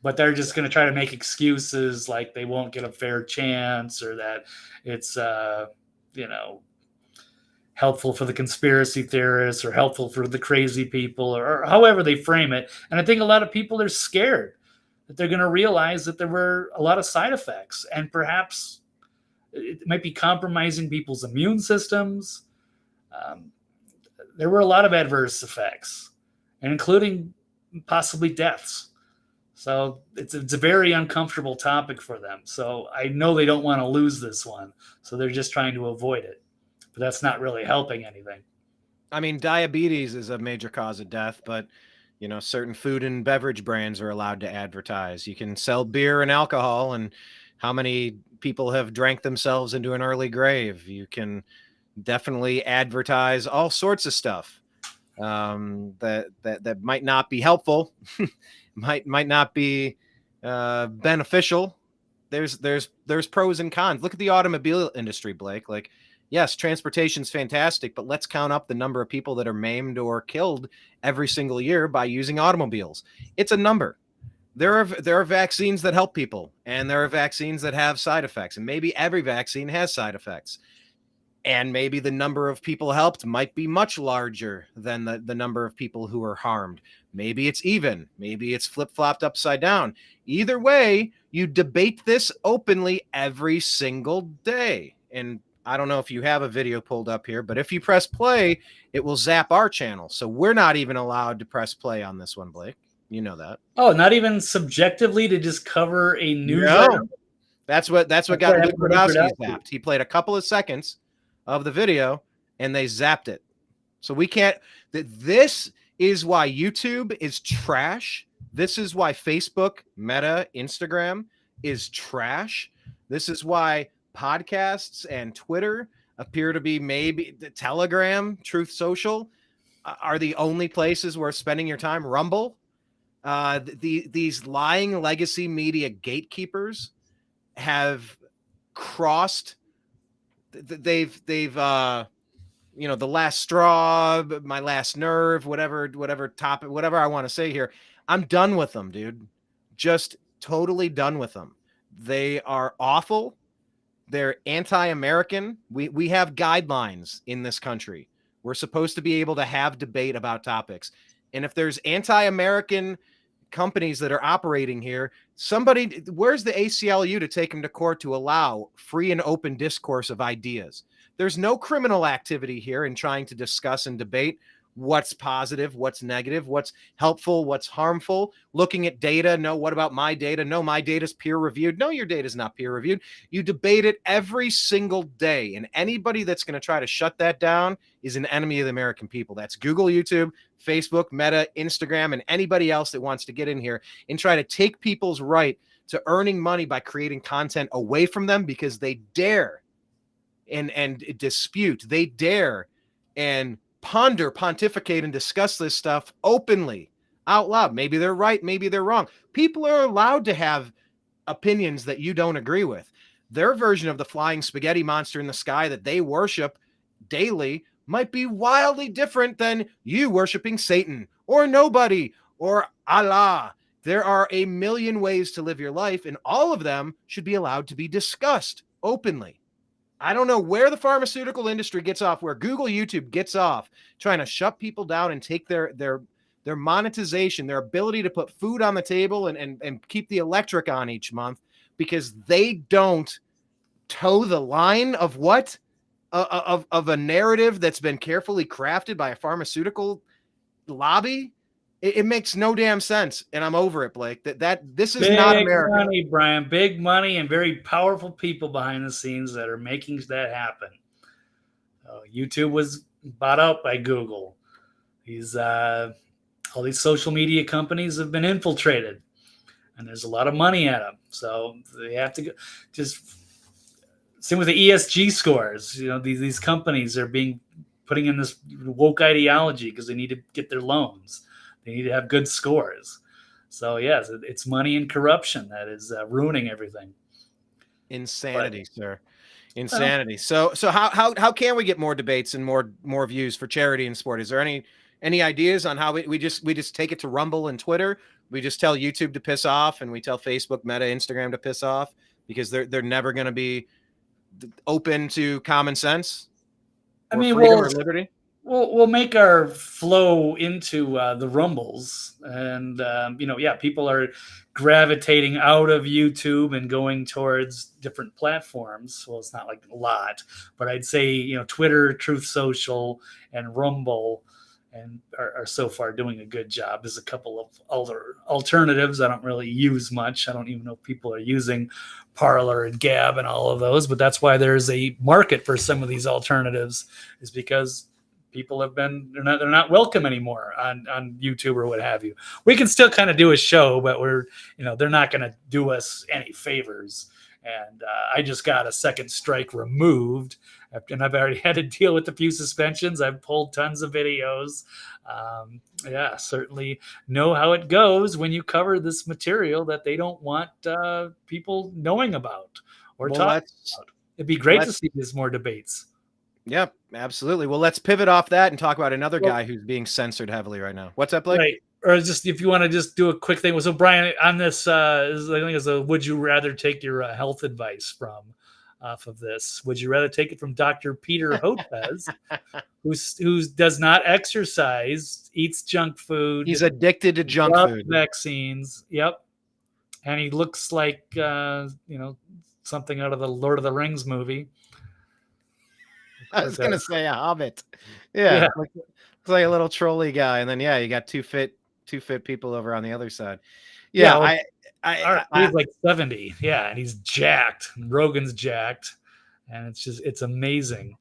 But they're just going to try to make excuses like they won't get a fair chance, or that it's helpful for the conspiracy theorists, or helpful for the crazy people, or however they frame it. And I think a lot of people are scared that they're going to realize that there were a lot of side effects, and perhaps it might be compromising people's immune systems. There were a lot of adverse effects, and including possibly deaths. So it's a very uncomfortable topic for them. So I know they don't want to lose this one. So they're just trying to avoid it. But that's not really helping anything. I mean, diabetes is a major cause of death, but certain food and beverage brands are allowed to advertise. You can sell beer and alcohol, and how many people have drank themselves into an early grave. You can definitely advertise all sorts of stuff that might not be helpful, might not be beneficial. There's pros and cons. Look at the automobile industry, Blake. Like, yes, transportation's fantastic, but let's count up the number of people that are maimed or killed every single year by using automobiles. It's a number. There are vaccines that help people, and there are vaccines that have side effects, and maybe every vaccine has side effects. And maybe the number of people helped might be much larger than the number of people who are harmed. Maybe it's even. Maybe it's flip-flopped upside down. Either way, you debate this openly every single day. And I don't know if you have a video pulled up here, but if you press play, it will zap our channel. So we're not even allowed to press play on this one, Blake. You know that. Oh, not even subjectively to just cover a news item? That's what got Luke Rudowski zapped. He played a couple of seconds of the video and they zapped it. So we can't. This is why YouTube is trash. This is why Facebook, Meta, Instagram is trash. This is why podcasts and Twitter appear to be, maybe the Telegram, Truth Social are the only places where spending your time. Rumble. These lying legacy media gatekeepers have crossed they've the last straw, my last nerve, whatever topic, whatever I want to say here. I'm done with them, dude. Just totally done with them. They are awful. They're anti-American. We have guidelines in this country. We're supposed to be able to have debate about topics. And if there's anti-American companies that are operating here, where's the ACLU to take them to court to allow free and open discourse of ideas? There's no criminal activity here in trying to discuss and debate what's positive, what's negative, what's helpful, what's harmful, looking at data. No, what about my data? No, my data's peer reviewed. No, your data's not peer reviewed. You debate it every single day. And anybody that's going to try to shut that down is an enemy of the American people. That's Google, YouTube, Facebook, Meta, Instagram, and anybody else that wants to get in here and try to take people's right to earning money by creating content away from them because they dare and dispute. They dare and pontificate and discuss this stuff openly out loud. Maybe they're right, maybe they're wrong. People are allowed to have opinions that you don't agree with. Their version of the flying spaghetti monster in the sky that they worship daily might be wildly different than you worshiping Satan or nobody or Allah. There are a million ways to live your life, and all of them should be allowed to be discussed openly. I don't know where the pharmaceutical industry gets off, where Google, YouTube gets off trying to shut people down and take their monetization, their ability to put food on the table and keep the electric on each month, because they don't toe the line of what? Of a narrative that's been carefully crafted by a pharmaceutical lobby. It makes no damn sense, and I'm over it, Blake. This is not America. Big money, Brian. Big money and very powerful people behind the scenes that are making that happen. YouTube was bought out by Google. All these social media companies have been infiltrated, and there's a lot of money at them. So they have to same with the ESG scores. These companies are putting in this woke ideology because they need to get their loans. They need to have good scores. So yes, it's money and corruption that is ruining everything. Insanity, sir. Insanity. So how can we get more debates and more views for charity and sport? Is there any ideas on how we just take it to Rumble and Twitter? We just tell YouTube to piss off, and we tell Facebook, Meta, Instagram to piss off because they're never going to be open to common sense. Freedom or liberty. We'll make our flow into the Rumbles, and people are gravitating out of YouTube and going towards different platforms. Well, it's not like a lot, but I'd say Twitter, Truth Social, and Rumble, and are so far doing a good job. There's a couple of other alternatives I don't really use much. I don't even know if people are using Parler and Gab and all of those, but that's why there's a market for some of these alternatives, is because people they're not welcome anymore on YouTube or what have you. We can still kind of do a show, but they're not going to do us any favors. And I just got a second strike removed, and I've already had to deal with a few suspensions. I've pulled tons of videos. Certainly know how it goes when you cover this material that they don't want people knowing about or talking about. It'd be great to see there's more debates. Yep, absolutely. Well, let's pivot off that and talk about another guy who's being censored heavily right now. What's up, Blake? Right. Or just if you want to just do a quick thing. So, Brian, on this, I think it's a would you rather take your health advice from off of this? Would you rather take it from Dr. Peter Hotez, who does not exercise, eats junk food? He's addicted to junk food. Vaccines. Yep. And he looks like, something out of the Lord of the Rings movie. I was going to say a hobbit. Yeah. Looks like a little trolley guy. And then, you got two fit people over on the other side. Yeah. He's like 70. Yeah. And he's jacked. And Rogan's jacked. And it's amazing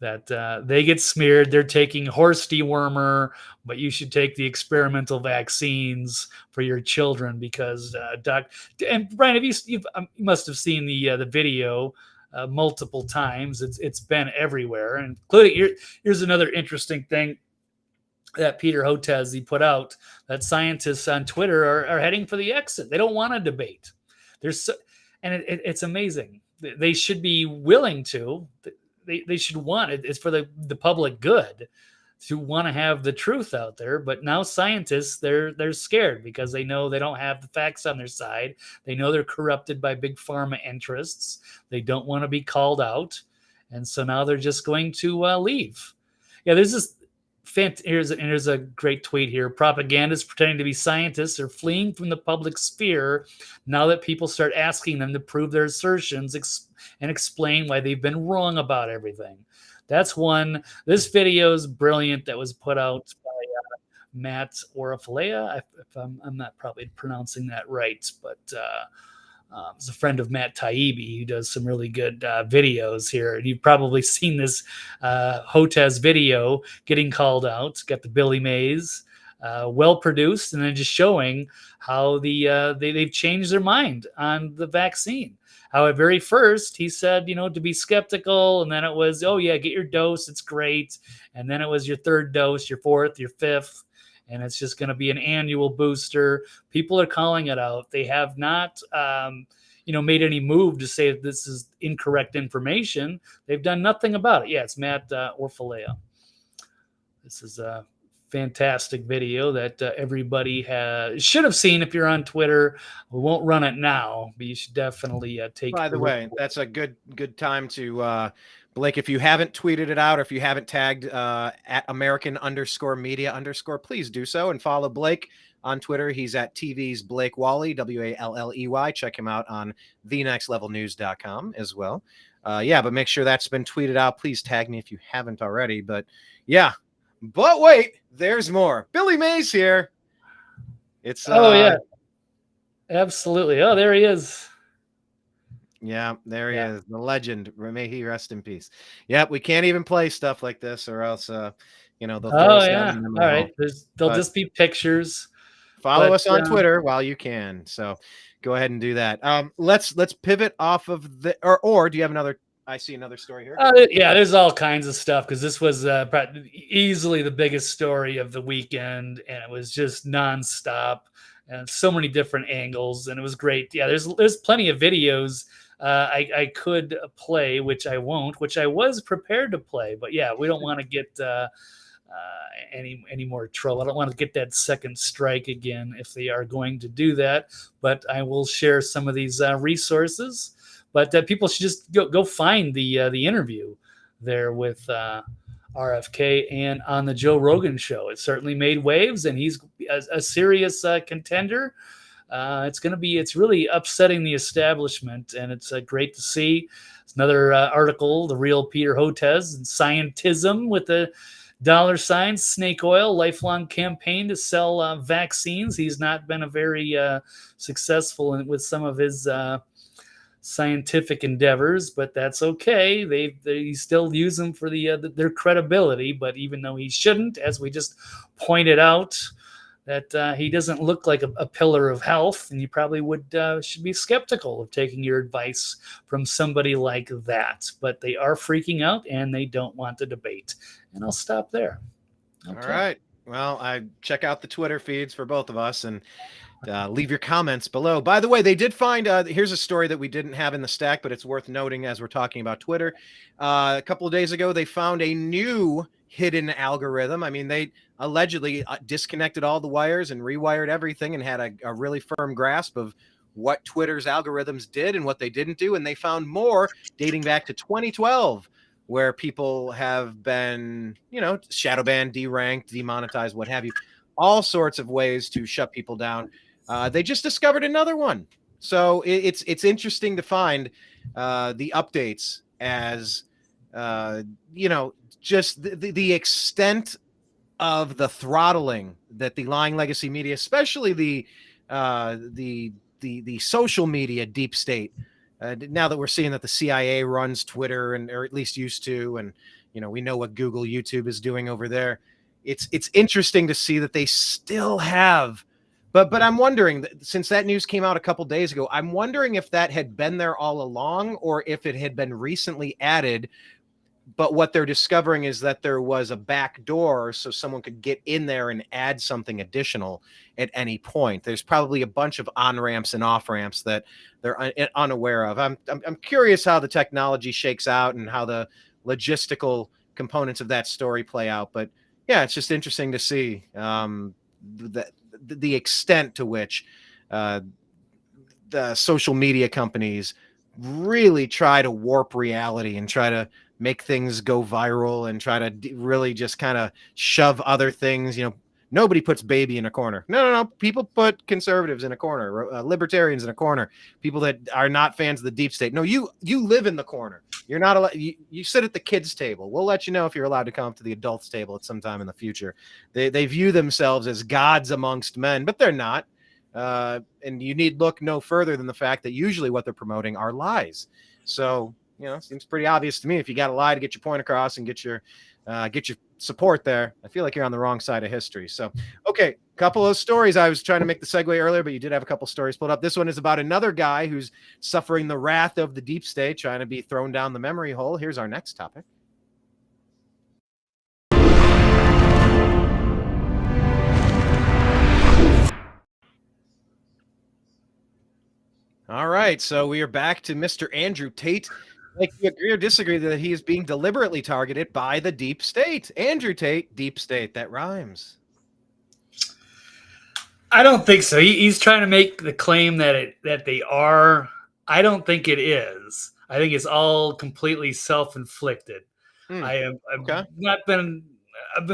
that they get smeared. They're taking horse dewormer, but you should take the experimental vaccines for your children because and Brian, you must have seen the video multiple times. It's been everywhere, including here's another interesting thing that Peter Hotez he put out, that scientists on Twitter are heading for the exit. They don't want to debate. It's amazing. They should be willing to. they should want it. It's for the public good to want to have the truth out there. But now scientists, they're scared because they know they don't have the facts on their side. They know they're corrupted by big pharma interests. They don't want to be called out. And so now they're just going to leave. Yeah, there's this here's a great tweet here. Propagandists pretending to be scientists are fleeing from the public sphere now that people start asking them to prove their assertions and explain why they've been wrong about everything. That's one. This video is brilliant. That was put out by Matt Orifalea. I'm not probably pronouncing that right, but it's a friend of Matt Taibbi who does some really good videos here. And you've probably seen this Hotez video getting called out. It's got the Billy Mays, well produced, and then just showing how they've changed their mind on the vaccine. How at very first he said, to be skeptical, and then it was, oh yeah, get your dose, it's great, and then it was your third dose, your fourth, your fifth, and it's just going to be an annual booster. People are calling it out. They have not, made any move to say that this is incorrect information. They've done nothing about it. Yeah, it's Matt Orifalea. This is a fantastic video that everybody should have seen if you're on Twitter. We won't run it now, but you should definitely take. By the way, that's a good time to Blake. If you haven't tweeted it out, or if you haven't tagged at American_media_, please do so and follow Blake on Twitter. He's at TV's Blake Walley, Walley. Check him out on thenextlevelnews.com as well. But make sure that's been tweeted out. Please tag me if you haven't already. But wait, there's more. Billy Mays here. It's yeah, absolutely. Oh, there he is. Yeah, there he is, the legend. May he rest in peace. Yep, we can't even play stuff like this, or else they'll throw us out. All right, there'll just be pictures. Follow us on Twitter while you can. So go ahead and do that. Let's pivot off of the or do you have another? I see another story here. There's all kinds of stuff because this was easily the biggest story of the weekend, and it was just nonstop and so many different angles, and it was great. Yeah, there's plenty of videos I could play, which I won't, which I was prepared to play, but yeah, we don't want to get any more trouble. I don't want to get that second strike again if they are going to do that, but I will share some of these resources. But people should just go find the interview there with RFK and on the Joe Rogan show. It certainly made waves, and he's a serious contender. It's really upsetting the establishment, and it's great to see. It's another article, The Real Peter Hotez and Scientism with the $, snake oil, lifelong campaign to sell vaccines. He's not been a very successful with some of his scientific endeavors, but that's okay. They still use them for their credibility. But even though he shouldn't, as we just pointed out, that he doesn't look like a pillar of health, and you probably should be skeptical of taking your advice from somebody like that. But they are freaking out, and they don't want to debate. And I'll stop there. Okay. All right. Well, I check out the Twitter feeds for both of us, and leave your comments below. By the way, they did find, here's a story that we didn't have in the stack, but it's worth noting as we're talking about Twitter. A couple of days ago, they found a new hidden algorithm. I mean, they allegedly disconnected all the wires and rewired everything and had a really firm grasp of what Twitter's algorithms did and what they didn't do. And they found more dating back to 2012, where people have been, shadow banned, deranked, demonetized, what have you, all sorts of ways to shut people down. They just discovered another one. So it's interesting to find the updates as, just the extent of the throttling that the lying legacy media, especially the social media deep state, now that we're seeing that the CIA runs Twitter, or at least used to, and we know what Google, YouTube is doing over there. It's interesting to see that they still have, but I'm wondering, since that news came out a couple days ago, I'm wondering if that had been there all along, or if it had been recently added. But what they're discovering is that there was a back door, so someone could get in there and add something additional at any point. There's probably a bunch of on-ramps and off-ramps that they're unaware of. I'm curious how the technology shakes out and how the logistical components of that story play out. But yeah, it's just interesting to see the extent to which the social media companies really try to warp reality and try to make things go viral and try to really just kind of shove other things. Nobody puts baby in a corner. No. People put conservatives in a corner, libertarians in a corner, people that are not fans of the deep state. No, you live in the corner. You're not allowed. You sit at the kids' table. We'll let you know if you're allowed to come up to the adults' table at some time in the future. They view themselves as gods amongst men, but they're not. And you need look no further than the fact that usually what they're promoting are lies. So, it seems pretty obvious to me. If you got to lie to get your point across and get your support there, I feel like you're on the wrong side of history. So, okay, couple of stories. I was trying to make the segue earlier, but you did have a couple stories pulled up. This one is about another guy who's suffering the wrath of the deep state, trying to be thrown down the memory hole. Here's our next topic. All right, so we are back to Mr. Andrew Tate. Like, you agree or disagree that he is being deliberately targeted by the deep state? Andrew Tate, deep state. That rhymes. I don't think so. He's trying to make the claim that they are. I don't think it is. I think it's all completely self-inflicted. I've been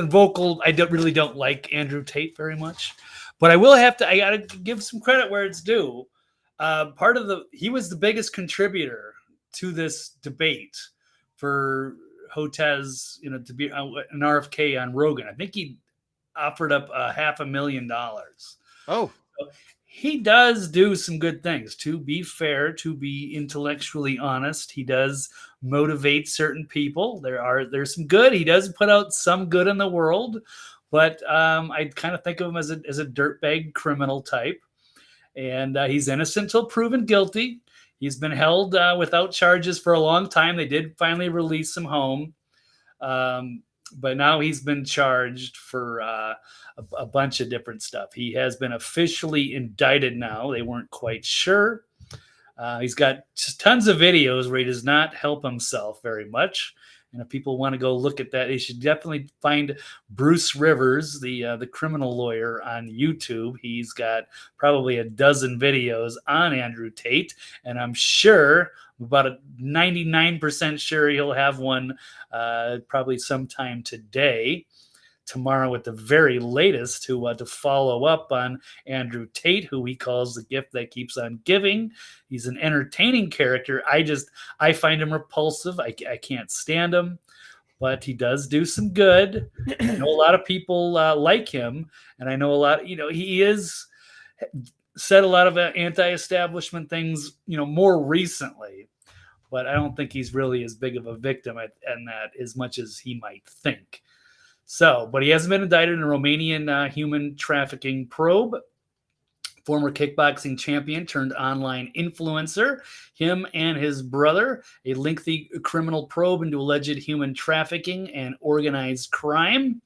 vocal. I really don't like Andrew Tate very much, but I got to give some credit where it's due. He was the biggest contributor to this debate for Hotez, to be an RFK on Rogan. I think he offered up $500,000. Oh, so he does do some good things. To be fair, to be intellectually honest, he does motivate certain people. There's some good. He does put out some good in the world, but I kind of think of him as a dirtbag criminal type. And he's innocent till proven guilty. He's been held without charges for a long time. They did finally release him home. But now he's been charged for a bunch of different stuff. He has been officially indicted now. They weren't quite sure. He's got just tons of videos where he does not help himself very much. And if people want to go look at that, they should definitely find Bruce Rivers, the criminal lawyer, on YouTube. He's got probably a dozen videos on Andrew Tate, and I'm sure, about a 99% sure, he'll have one probably sometime today, tomorrow at the very latest, to follow up on Andrew Tate, who he calls the gift that keeps on giving. He's an entertaining character. I find him repulsive. I can't stand him, but he does do some good. I know a lot of people like him, and I know a lot. He is said a lot of anti-establishment things, more recently. But I don't think he's really as big of a victim in that as much as he might think. So, but he hasn't been indicted in a Romanian human trafficking probe. Former kickboxing champion turned online influencer. Him and his brother, a lengthy criminal probe into alleged human trafficking and organized crime.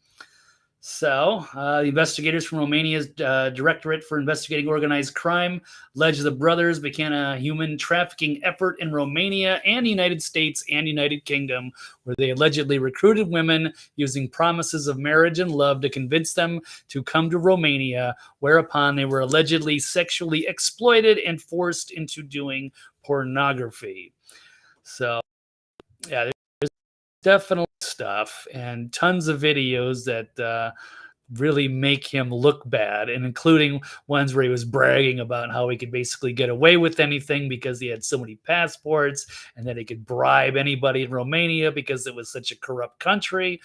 So, the investigators from Romania's Directorate for Investigating Organized Crime alleged the brothers began a human trafficking effort in Romania and the United States and United Kingdom, where they allegedly recruited women using promises of marriage and love to convince them to come to Romania, whereupon they were allegedly sexually exploited and forced into doing pornography. So, yeah, there's definitely stuff and tons of videos that really make him look bad, and including ones where he was bragging about how he could basically get away with anything because he had so many passports, and that he could bribe anybody in Romania because it was such a corrupt country.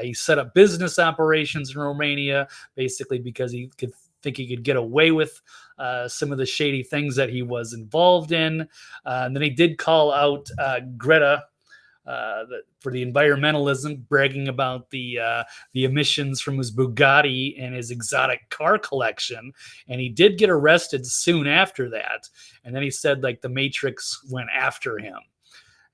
He set up business operations in Romania basically because he could think he could get away with some of the shady things that he was involved in. And then he did call out Greta for the environmentalism, bragging about the emissions from his Bugatti and his exotic car collection. And he did get arrested soon after that. And then he said, like, the Matrix went after him.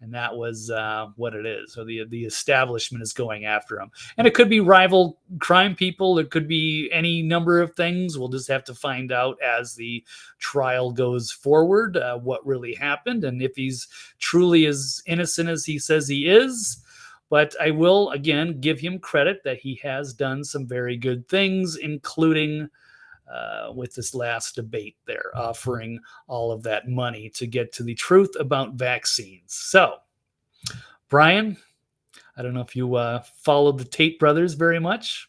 And that was what it is. So the establishment is going after him. And it could be rival crime people. It could be any number of things. We'll just have to find out as the trial goes forward what really happened. And if he's truly as innocent as he says he is, But I will, again, give him credit that he has done some very good things, including with this last debate there, offering all of that money to get to the truth about vaccines. So, Brian, I don't know if you followed the Tate brothers very much.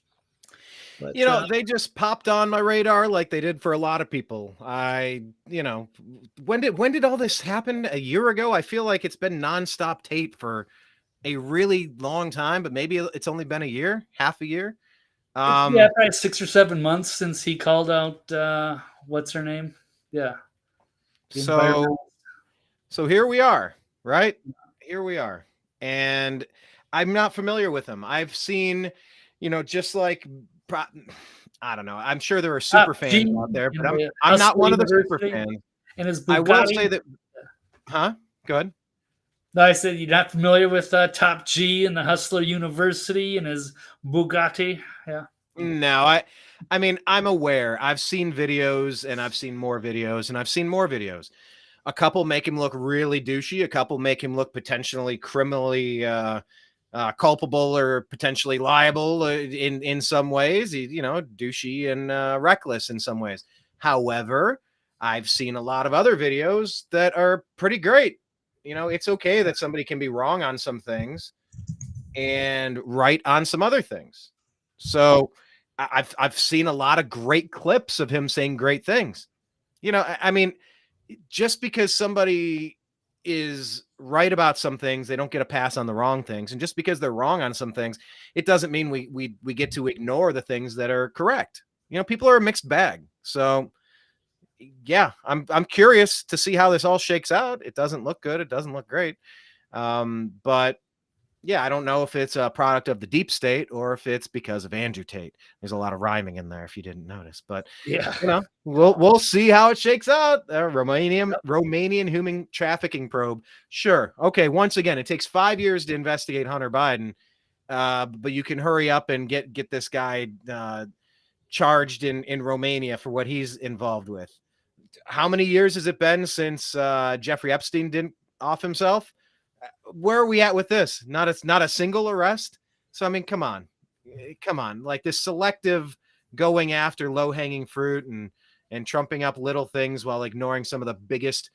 But, they just popped on my radar like they did for a lot of people. When did all this happen? A year ago? I feel like it's been nonstop Tate for a really long time, but maybe it's only been a year, half a year. Yeah, probably 6 or 7 months since he called out what's her name? Yeah. So here we are, right? Here we are. And I'm not familiar with him. I've seen, just like, I don't know. I'm sure there are super fans out there, but I'm not one of the super fans. And his Bugatti. I will say that, Go ahead. No, I said you're not familiar with Top G and the Hustler University and his Bugatti. Yeah. No, I mean, I'm aware. I've seen videos and I've seen more videos and I've seen more videos. A couple make him look really douchey. A couple make him look potentially criminally culpable or potentially liable in some ways. Douchey and reckless in some ways. However, I've seen a lot of other videos that are pretty great. It's okay that somebody can be wrong on some things and right on some other things. So I've seen a lot of great clips of him saying great things. I mean, just because somebody is right about some things, they don't get a pass on the wrong things. And just because they're wrong on some things, it doesn't mean we get to ignore the things that are correct. People are a mixed bag. So yeah, I'm curious to see how this all shakes out. It doesn't look good. It doesn't look great. But yeah, I don't know if it's a product of the deep state or if it's because of Andrew Tate. There's a lot of rhyming in there if you didn't notice, but yeah, we'll see how it shakes out. Romanian human trafficking probe. Sure. Okay. Once again, it takes 5 years to investigate Hunter Biden. But you can hurry up and get this guy charged in Romania for what he's involved with. How many years has it been since Jeffrey Epstein didn't off himself? Where are we at with this? Not a single arrest. So, I mean, come on. Like this selective going after low hanging fruit and trumping up little things while ignoring some of the biggest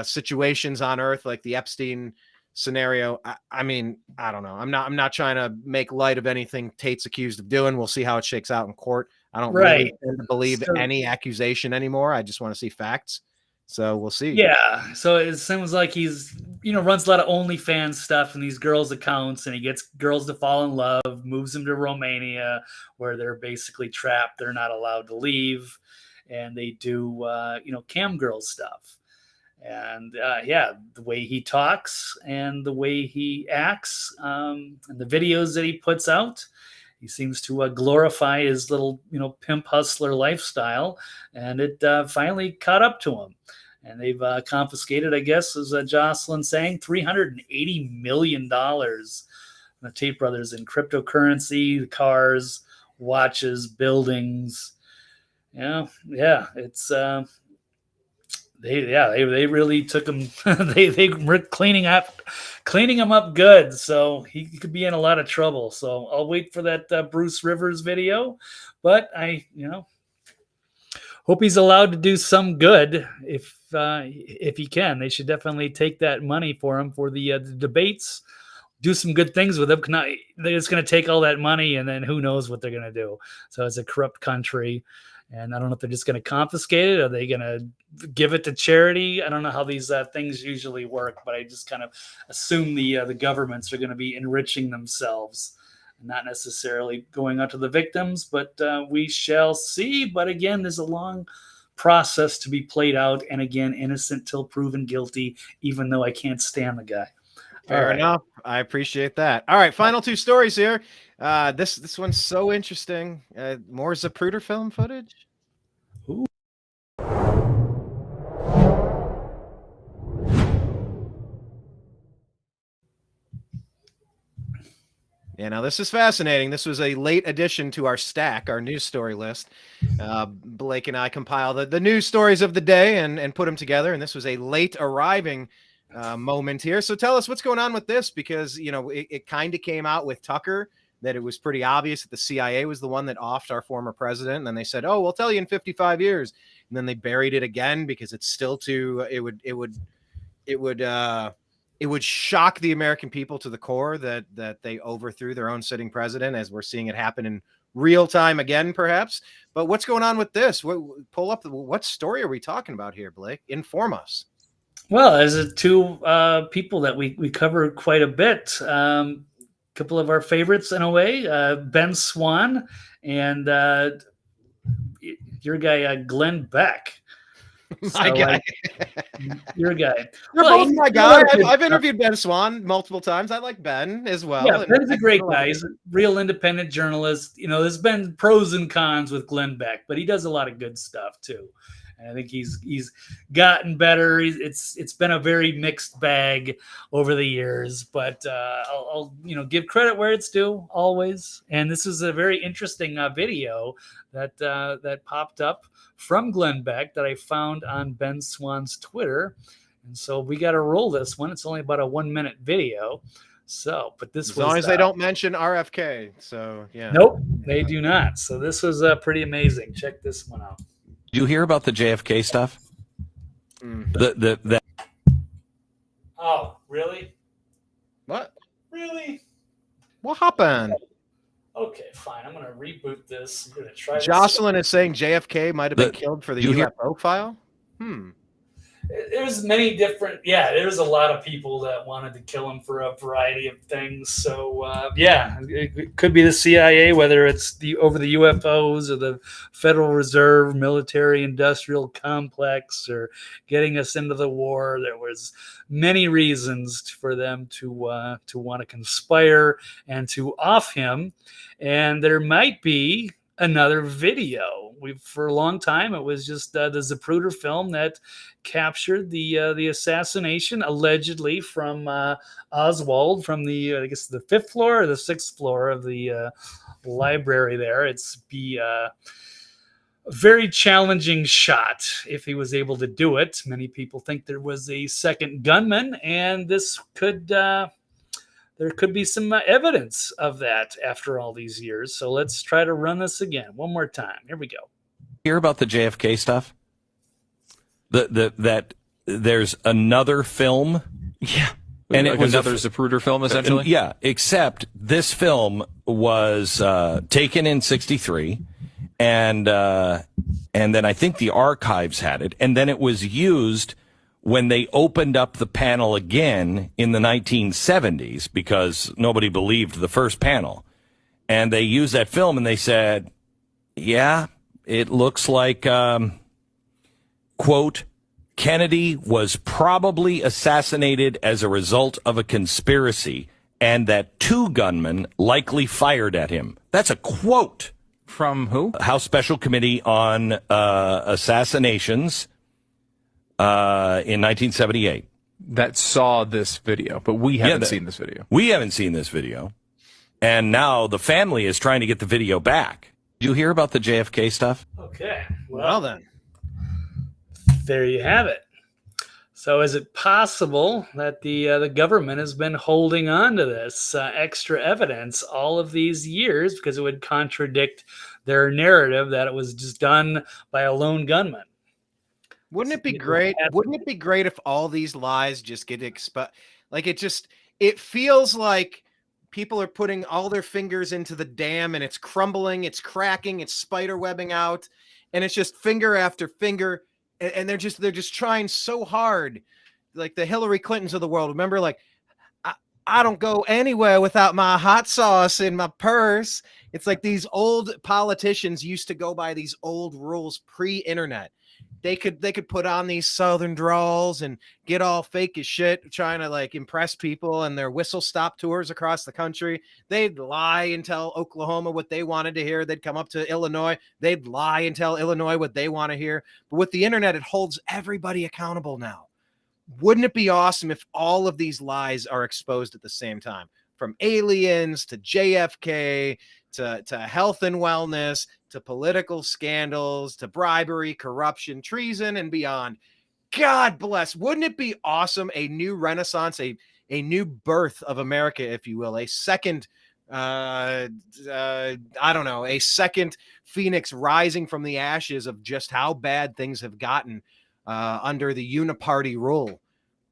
situations on earth, like the Epstein scenario. I mean, I don't know. I'm not trying to make light of anything Tate's accused of doing. We'll see how it shakes out in court. I don't really tend to believe any accusation anymore. I just want to see facts. So we'll see. Yeah. So it seems like he's, runs a lot of OnlyFans stuff in these girls' accounts, and he gets girls to fall in love, moves them to Romania where they're basically trapped. They're not allowed to leave. And they do, cam girl stuff. And the way he talks and the way he acts and the videos that he puts out, he seems to glorify his little, pimp hustler lifestyle. And it finally caught up to him. And they've confiscated, I guess, as Jocelyn saying, $380 million from the Tate brothers in cryptocurrency, cars, watches, buildings. Yeah, it's they really took him. they were cleaning him up good. So he could be in a lot of trouble. So I'll wait for that Bruce Rivers video, but I hope he's allowed to do some good if he can. They should definitely take that money for him for the debates. Do some good things with him. They're just going to take all that money, and then who knows what they're going to do. So it's a corrupt country, and I don't know if they're just going to confiscate it. Are they going to give it to charity? I don't know how these things usually work, but I just kind of assume the governments are going to be enriching themselves, not necessarily going out to the victims, but we shall see. But again, there's a long process to be played out, and again, innocent till proven guilty, even though I can't stand the guy. Fair enough. I appreciate that. All right, final two stories here. This one's so interesting. More Zapruder film footage. Ooh. Yeah, now this is fascinating. This was a late addition to our stack, our news story list. Blake and I compiled the news stories of the day and put them together, and this was a late arriving moment here. So tell us what's going on with this, because, you know, it kind of came out with Tucker that it was pretty obvious that the CIA was the one that offed our former president. And then they said, oh, we'll tell you in 55 years. And then they buried it again because it's still too, it would shock the American people to the core that they overthrew their own sitting president, as we're seeing it happen in real time again, perhaps. But what's going on with this? What story are we talking about here, Blake? Inform us. Well, as two people that we cover quite a bit, couple of our favorites in a way, Ben Swann and your guy, Glenn Beck. My guy. Your guy. You're both my guy. I've interviewed Ben Swann multiple times. I like Ben as well. Yeah, Ben's a great guy. He's a real independent journalist. You know, there's been pros and cons with Glenn Beck, but he does a lot of good stuff too. And I think he's gotten better. It's been a very mixed bag over the years, but I'll give credit where it's due always. And this is a very interesting video that popped up from Glenn Beck that I found on Ben Swann's Twitter. And so we got to roll this one. It's only about a 1-minute video. So, but this as long as they don't mention RFK. So yeah. Nope, they do not. So this was pretty amazing. Check this one out. Did you hear about the JFK stuff? Oh, really? What? Really? What happened? Okay, fine. I'm going to reboot this. I'm going to try Jocelyn is saying JFK might have been killed for the UFO file? There's many different, there's a lot of people that wanted to kill him for a variety of things. So, it could be the CIA, whether it's over the UFOs or the Federal Reserve military industrial complex or getting us into the war. There was many reasons for them to want to conspire and to off him. And there might be another video. For a long time, it was just the Zapruder film that captured the assassination allegedly from Oswald from the I guess the 5th floor or the 6th floor of the library there. It's a very challenging shot if he was able to do it. Many people think there was a second gunman, and this could there could be some evidence of that after all these years. So let's try to run this again one more time. Here we go. Hear about the JFK stuff? That there's another film. Yeah. And like it was another Zapruder film, essentially? Yeah, except this film was taken in 1963, and then I think the archives had it, and then it was used when they opened up the panel again in the 1970s because nobody believed the first panel. And they used that film and they said, yeah, it looks like, quote, Kennedy was probably assassinated as a result of a conspiracy and that 2 gunmen likely fired at him. That's a quote. From who? House Special Committee on Assassinations in 1978. That saw this video, but we haven't seen this video. We haven't seen this video. And now the family is trying to get the video back. Did you hear about the JFK stuff? Okay. Well then. There you have it. So is it possible that the government has been holding on to this extra evidence all of these years because it would contradict their narrative that it was just done by a lone gunman? Wouldn't it be great? Wouldn't it be great if all these lies just get exposed? Like it feels like people are putting all their fingers into the dam and it's crumbling, it's cracking, it's spider webbing out, and it's just finger after finger. And they're just trying so hard, like the Hillary Clintons of the world. Remember, like, I don't go anywhere without my hot sauce in my purse. It's like these old politicians used to go by these old rules pre-internet. They could put on these Southern drawls and get all fake as shit, trying to like impress people and their whistle stop tours across the country. They'd lie and tell Oklahoma what they wanted to hear. They'd come up to Illinois. They'd lie and tell Illinois what they want to hear. But with the internet, it holds everybody accountable now. Wouldn't it be awesome if all of these lies are exposed at the same time? From aliens to JFK to health and wellness, to political scandals, to bribery, corruption, treason, and beyond. God bless. Wouldn't it be awesome? A new renaissance, a new birth of America, if you will, a second, I don't know, a second phoenix rising from the ashes of just how bad things have gotten under the uniparty rule.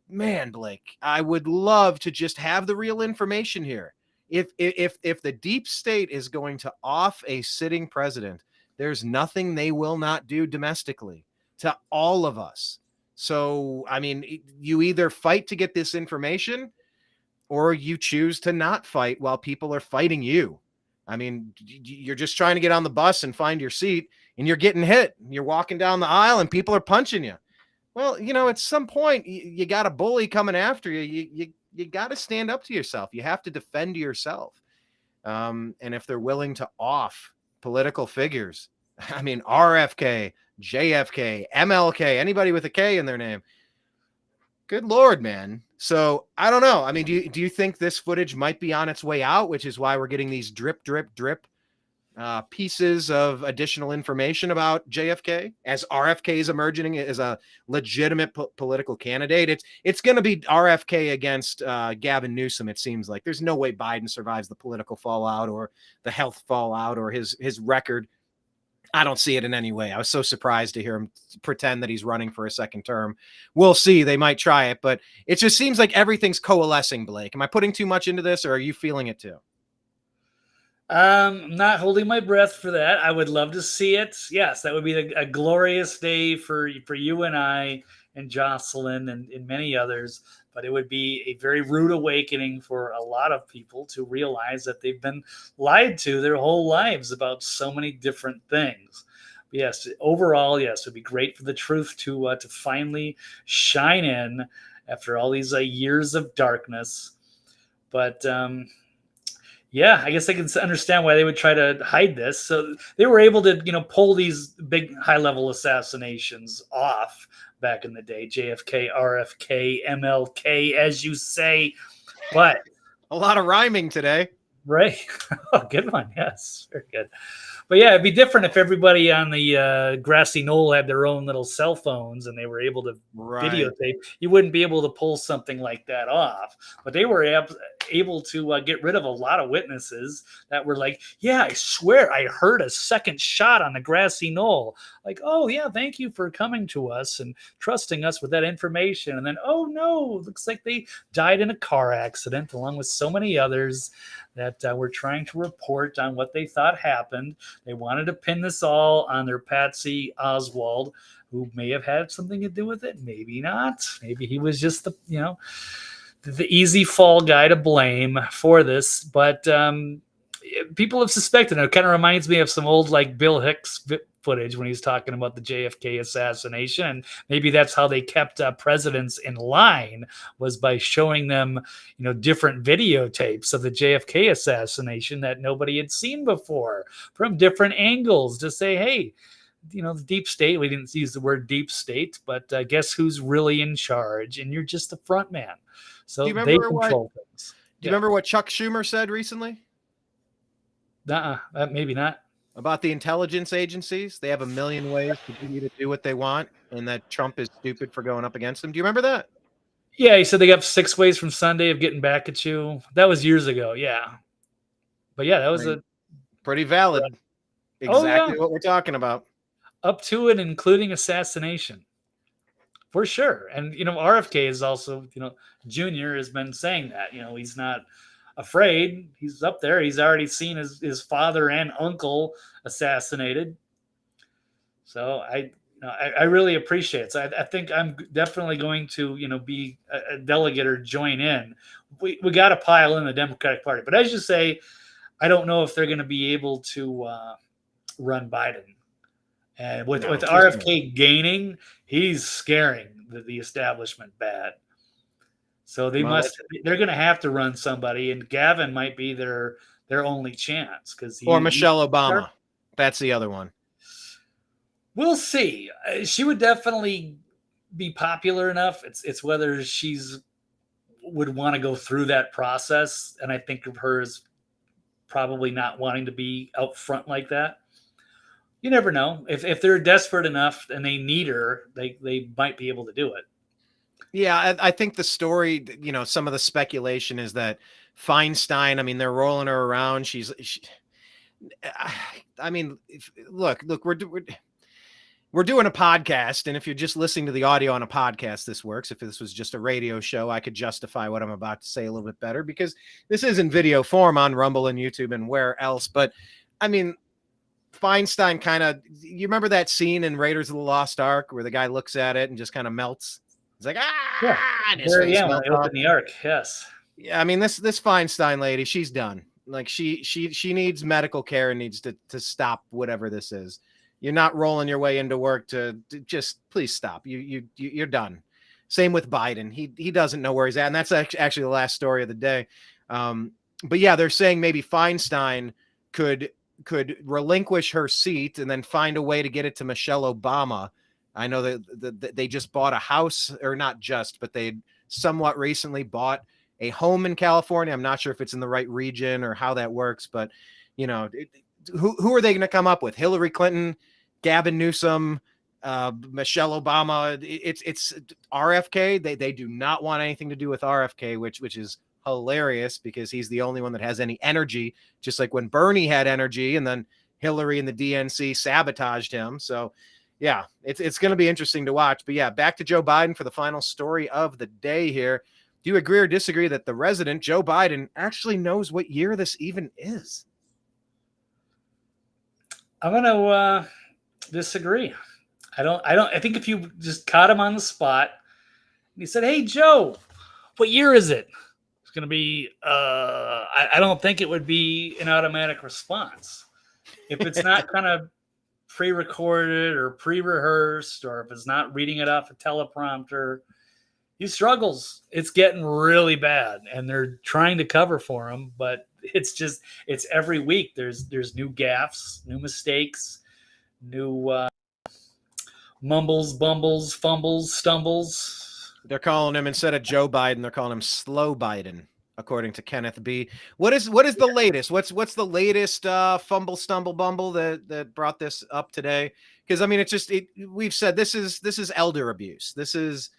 Man, Blake, I would love to just have the real information here. If the deep state is going to off a sitting president, there's nothing they will not do domestically to all of us. So, I mean, you either fight to get this information or you choose to not fight while people are fighting you. I mean, you're just trying to get on the bus and find your seat and you're getting hit. You're walking down the aisle and people are punching you. Well, you know, at some point you got a bully coming after you. You got to stand up to yourself. You have to defend yourself. And if they're willing to off political figures, I mean, RFK, JFK, MLK, anybody with a K in their name. Good Lord, man. So I don't know. I mean, do you think this footage might be on its way out, which is why we're getting these drip pieces of additional information about JFK as RFK is emerging as a legitimate political candidate? It's going to be RFK against Gavin Newsom. It seems like there's no way Biden survives the political fallout or the health fallout or his record. I don't see it in any way. I was so surprised to hear him pretend that he's running for a second term. We'll see. They might try it, but it just seems like everything's coalescing, Blake. Am I putting too much into this, or are you feeling it too? I'm not holding my breath for that. I would love to see it. Yes, that would be a glorious day for you and I and Jocelyn and many others. But it would be a very rude awakening for a lot of people to realize that they've been lied to their whole lives about so many different things. But yes, overall, yes, it would be great for the truth to finally shine in after all these years of darkness. But yeah, I guess I can understand why they would try to hide this. So they were able to, pull these big high-level assassinations off back in the day. JFK, RFK, MLK, as you say. But a lot of rhyming today. Right? Oh, good one. Yes, very good. But yeah, it'd be different if everybody on the grassy knoll had their own little cell phones and they were able to videotape. You wouldn't be able to pull something like that off. But they were able to get rid of a lot of witnesses that were like, yeah, I swear I heard a second shot on the grassy knoll. Like, oh, yeah, thank you for coming to us and trusting us with that information. And then, oh, no, looks like they died in a car accident along with so many others that were trying to report on what they thought happened. They wanted to pin this all on their Patsy Oswald, who may have had something to do with it. Maybe not. Maybe he was just the easy fall guy to blame for this. But people have suspected. It kind of reminds me of some old Bill Hicks footage when he's talking about the JFK assassination. And maybe that's how they kept presidents in line, was by showing them, different videotapes of the JFK assassination that nobody had seen before from different angles to say, hey, the deep state, we didn't use the word deep state, but guess who's really in charge? And you're just the front man. So they control things. Do you remember what Chuck Schumer said recently? Maybe not. About the intelligence agencies. They have a million ways to get you to do what they want, and that Trump is stupid for going up against them. Do you remember that? Yeah, he said they got 6 ways from Sunday of getting back at you. That was years ago, yeah. But yeah, that was pretty valid. Exactly what we're talking about. Up to and including assassination. For sure. And, RFK is also, Junior has been saying that, he's not afraid. He's up there. He's already seen his father and uncle assassinated. So I really appreciate it. So I think I'm definitely going to, be a delegate or join in. We got to pile in the Democratic Party. But as you say, I don't know if they're going to be able to run Biden. And with RFK gaining, he's scaring the establishment bad. So they're going to have to run somebody, and Gavin might be their only chance or Michelle Obama. That's the other one. We'll see. She would definitely be popular enough. It's whether would want to go through that process, and I think of her as probably not wanting to be out front like that. You never know. If they're desperate enough and they need her, they might be able to do it. Yeah, I think the story, some of the speculation is that Feinstein, I mean, they're rolling her around. I mean, look, we're doing a podcast, and if you're just listening to the audio on a podcast, this works. If this was just a radio show, I could justify what I'm about to say a little bit better because this is in video form on Rumble and YouTube and where else. But I mean, Feinstein you remember that scene in Raiders of the Lost Ark where the guy looks at it and just kind of melts? It's like, yeah, and his face when they open the Ark, yes. Yeah, I mean, this Feinstein lady, she's done. Like she needs medical care and needs to stop whatever this is. You're not rolling your way into work to just please stop. You're done. Same with Biden. He doesn't know where he's at, and that's actually the last story of the day. But yeah, they're saying maybe Feinstein could relinquish her seat and then find a way to get it to Michelle Obama. I know that they just bought a house, or not just, but they somewhat recently bought a home in California. I'm not sure if it's in the right region or how that works, but who are they going to come up with? Hillary Clinton, Gavin Newsom, Michelle Obama. It's RFK. They do not want anything to do with RFK, which is hilarious because he's the only one that has any energy, just like when Bernie had energy and then Hillary and the DNC sabotaged him. So yeah, it's going to be interesting to watch. But yeah, back to Joe Biden for the final story of the day here. Do you agree or disagree that the resident, Joe Biden, actually knows what year this even is? I'm going to disagree. I think if you just caught him on the spot and he said, "Hey, Joe, what year is it?" It's going to be, I don't think it would be an automatic response. If it's not kind of pre-recorded or pre-rehearsed, or if it's not reading it off a teleprompter, he struggles. It's getting really bad, and they're trying to cover for him, but it's every week. There's new gaffes, new mistakes, new mumbles, bumbles, fumbles, stumbles. They're calling him, instead of Joe Biden, they're calling him Slow Biden, according to Kenneth B. What is the latest? What's the latest fumble, stumble, bumble that brought this up today? Because I mean, we've said this is elder abuse. This is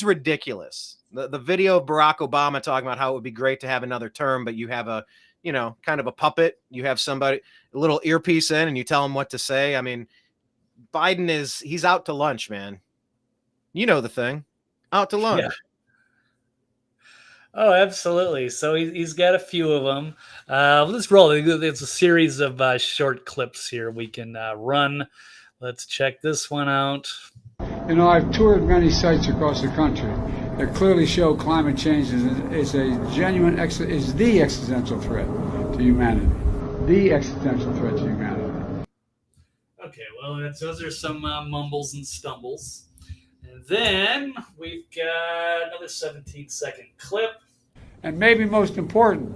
ridiculous. The video of Barack Obama talking about how it would be great to have another term, but you have a kind of a puppet. You have somebody, a little earpiece in, and you tell him what to say. I mean, Biden he's out to lunch, man. You know the thing, out to lunch. Yeah. Oh, absolutely. So he's got a few of them. Let's roll. There's a series of short clips here we can run. Let's check this one out. I've toured many sites across the country that clearly show climate change is a genuine, is the existential threat to humanity. The existential threat to humanity. Okay, well, those are some mumbles and stumbles. And then we've got another 17-second clip. And maybe most important,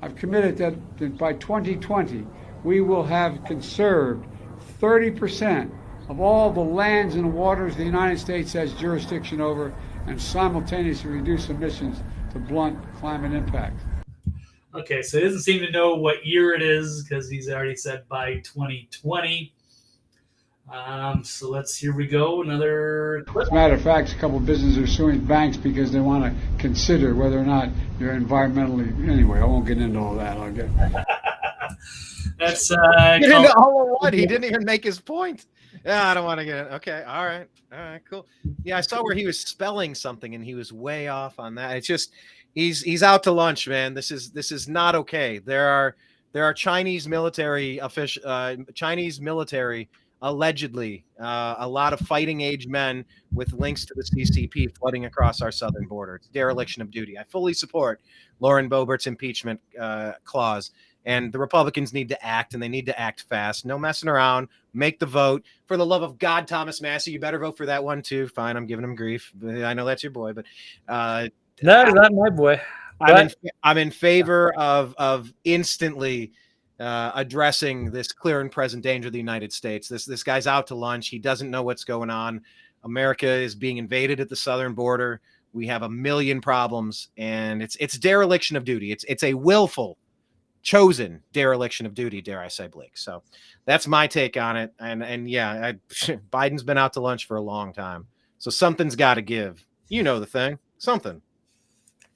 I've committed that by 2020, we will have conserved 30% of all the lands and waters the United States has jurisdiction over, and simultaneously reduce emissions to blunt climate impact. Okay, so he doesn't seem to know what year it is because he's already said by 2020. So here we go. Another clip. As a matter of fact, a couple of businesses are suing banks because they want to consider whether or not they're environmentally. Anyway, I won't get into all that. I'll get. That's get into all of what? He didn't even make his point. Yeah, I don't want to get it. Okay, all right, cool. Yeah, I saw where he was spelling something and he was way off on that. It's just he's out to lunch, man. This is not okay. There are Chinese military allegedly a lot of fighting age men with links to the CCP flooding across our southern border. It's dereliction of duty. I fully support Lauren Boebert's impeachment clause. And the Republicans need to act, and they need to act fast. No messing around. Make the vote. For the love of God, Thomas Massey, you better vote for that one too. Fine, I'm giving him grief. I know that's your boy, but that is not my boy. I'm in favor of instantly addressing this clear and present danger of the United States. This guy's out to lunch. He doesn't know what's going on. America is being invaded at the southern border. We have a million problems, and it's dereliction of duty. It's a willful, chosen dereliction of duty, dare I say, Blake. So that's my take on it. And yeah, Biden's been out to lunch for a long time. So something's got to give. You know the thing. Something.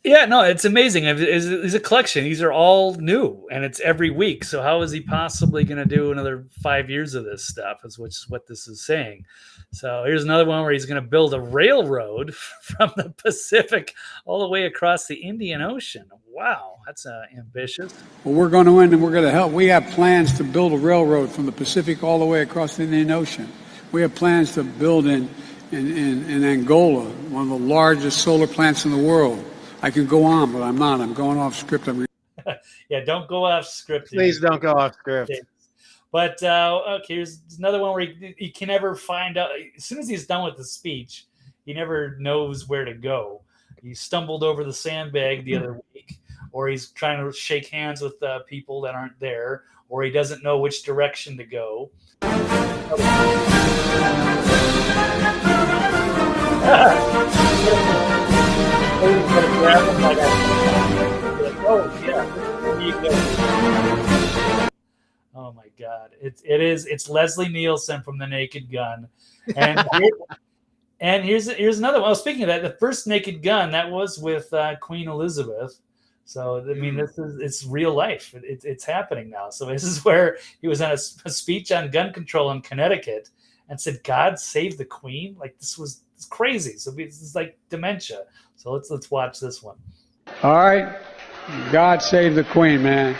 Yeah, no, it's amazing. It's a collection. These are all new, and it's every week. So how is he possibly going to do another 5 years of this stuff? Is what this is saying. So here's another one where he's going to build a railroad from the Pacific all the way across the Indian Ocean. Wow, that's ambitious. Well, we're going to win, and we're going to help. We have plans to build a railroad from the Pacific all the way across the Indian Ocean. We have plans to build in Angola, one of the largest solar plants in the world. I can go on, but I'm not. I'm going off script. Yeah, don't go off script. Please don't go off script. But okay, here's another one where he can never find out. As soon as he's done with the speech, he never knows where to go. He stumbled over the sandbag the other week, or he's trying to shake hands with people that aren't there, or he doesn't know which direction to go. Oh my God! It's Leslie Nielsen from The Naked Gun, and here's another one. Well, speaking of that, the first Naked Gun that was with Queen Elizabeth. So I mean, it's real life. It's happening now. So this is where he was on a speech on gun control in Connecticut and said, "God save the Queen." Like it's crazy. So this is like dementia. So let's watch this one. All right. God save the Queen, man.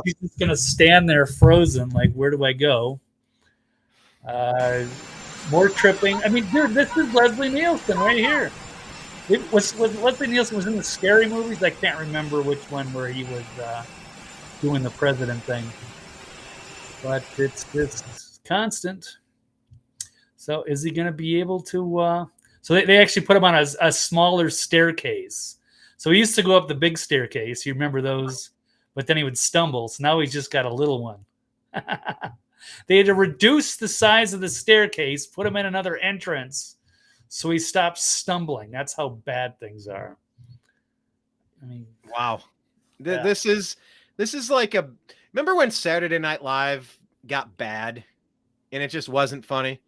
He's just gonna stand there frozen. Like, where do I go? More tripping. I mean, dude, this is Leslie Nielsen right here. Leslie Nielsen was in the scary movies. I can't remember which one where he was doing the president thing, but it's constant. So is he going to be able to? So they actually put him on a smaller staircase. So he used to go up the big staircase. You remember those? But then he would stumble. So now he's just got a little one. They had to reduce the size of the staircase, put him in another entrance, so he stops stumbling. That's how bad things are. I mean, wow. Yeah. This is like remember when Saturday Night Live got bad and it just wasn't funny?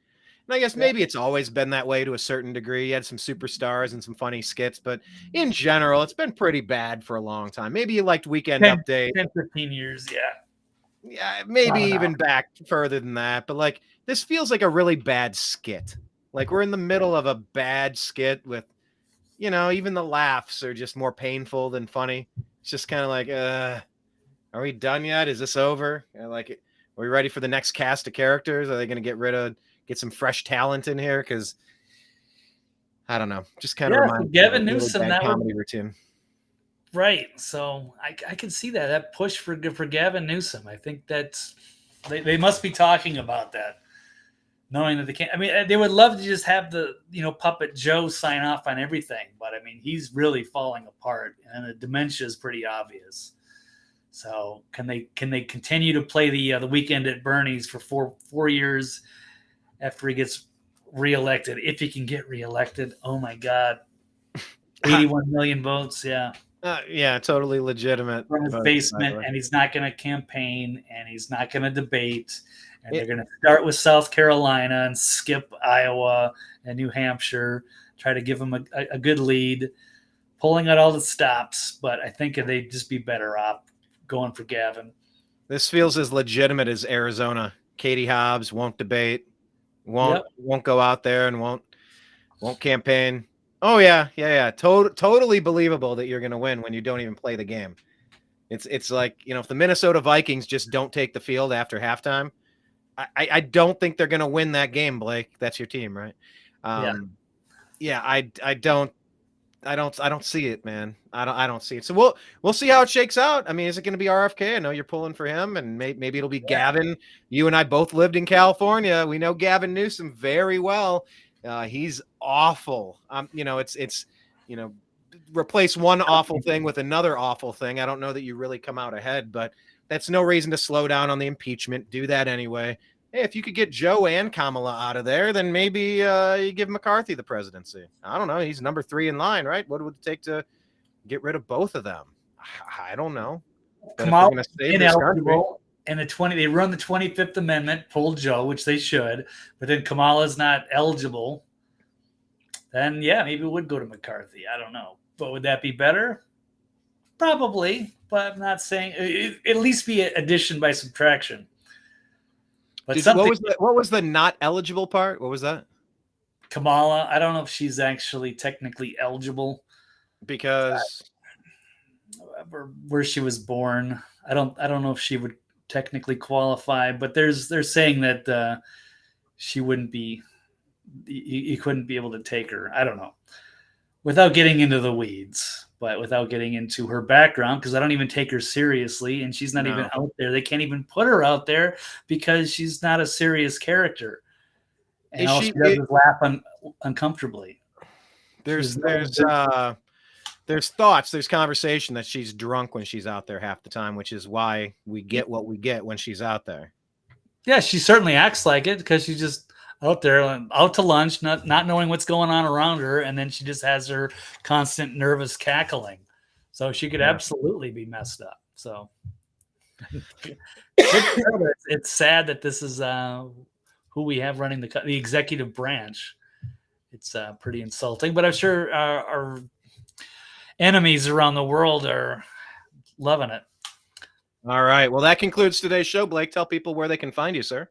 And I guess maybe it's always been that way to a certain degree. You had some superstars and some funny skits, but in general, it's been pretty bad for a long time. Maybe you liked Weekend Update. 10, 15 years, yeah. Yeah, maybe even back further than that. But like, this feels like a really bad skit. Like we're in the middle of a bad skit with, even the laughs are just more painful than funny. It's just kind of like, are we done yet? Is this over? Are we ready for the next cast of characters? Are they going to get some fresh talent in here? Because I don't know. Just kind of reminds me Gavin of a really Newsom, bad that comedy routine. Right. So I can see that push for Gavin Newsom. I think that's they must be talking about that, knowing that they can't. I mean, they would love to just have the Puppet Joe sign off on everything, but I mean, he's really falling apart, and the dementia is pretty obvious. So can they continue to play the Weekend at Bernie's for four years after he gets reelected? If he can get reelected, oh my God, 81 million votes, yeah. Yeah, totally legitimate. From his basement, and he's not going to campaign, and he's not going to debate, and they're going to start with South Carolina and skip Iowa and New Hampshire, try to give him a good lead, pulling out all the stops. But I think they'd just be better off going for Gavin. This feels as legitimate as Arizona. Katie Hobbs won't debate, won't go out there and won't campaign. Oh yeah. Totally believable that you're going to win when you don't even play the game. It's like, if the Minnesota Vikings just don't take the field after halftime, I don't think they're going to win that game, Blake. That's your team, right? I don't see it, man. I don't see it. So we'll see how it shakes out. I mean, is it going to be RFK? I know you're pulling for him, and maybe it'll be Gavin. You and I both lived in California. We know Gavin Newsom very well. He's awful. It's replace one awful thing with another awful thing. I don't know that you really come out ahead, but that's no reason to slow down on the impeachment. Do that anyway. hey, if you could get Joe and Kamala out of there, then maybe you give McCarthy the presidency. I don't know. He's number 3 in line, right? What would it take to get rid of both of them? I don't know. But Kamala if they're going to save this country, and they run the 25th Amendment, pulled Joe, which they should, but then Kamala's not eligible, then yeah, maybe it would go to McCarthy. I don't know. But would that be better? Probably, but I'm not saying it, at least be addition by subtraction. But what was the not eligible part? What was that? Kamala, I don't know if she's actually technically eligible because where she was born. I don't know if she would technically qualify, but they're saying that she wouldn't be. You couldn't be able to take her. I don't know, without getting into the weeds, but without getting into her background, because I don't even take her seriously, and she's not even out there. They can't even put her out there because she's not a serious character, and all she does is laugh uncomfortably. There's thoughts, there's conversation that she's drunk when she's out there half the time, which is why we get what we get when she's out there. Yeah, she certainly acts like it because she's just out there, out to lunch, not knowing what's going on around her, and then she just has her constant nervous cackling. So she could absolutely be messed up. So it's sad that this is who we have running the executive branch. It's pretty insulting, but I'm sure our enemies around the world are loving it. All right. Well, that concludes today's show. Blake, tell people where they can find you, sir.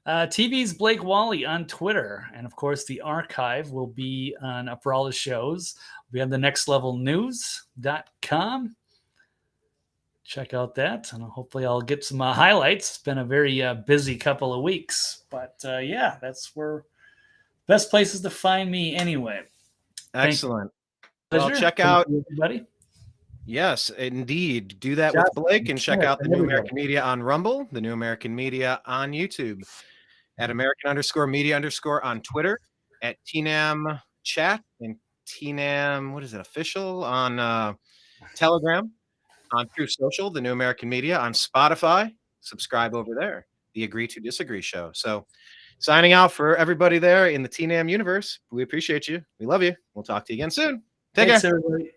TV's Blake Walley on Twitter. And of course, the archive will be on for all the shows. We have the nextlevelnews.com. Check out that. And hopefully I'll get some highlights. It's been a very busy couple of weeks. But yeah, that's where best places to find me anyway. Excellent. Well, check out everybody. Yes, indeed. Do that with Blake and check out the New American Media on Rumble, the New American Media on YouTube, at American_Media_ on Twitter, at TNAM Chat and TNAM, what is it, official on Telegram, on True Social, the New American Media on Spotify. Subscribe over there, the Agree to Disagree show. So signing out for everybody there in the TNAM universe. We appreciate you. We love you. We'll talk to you again soon. Take care. Everybody.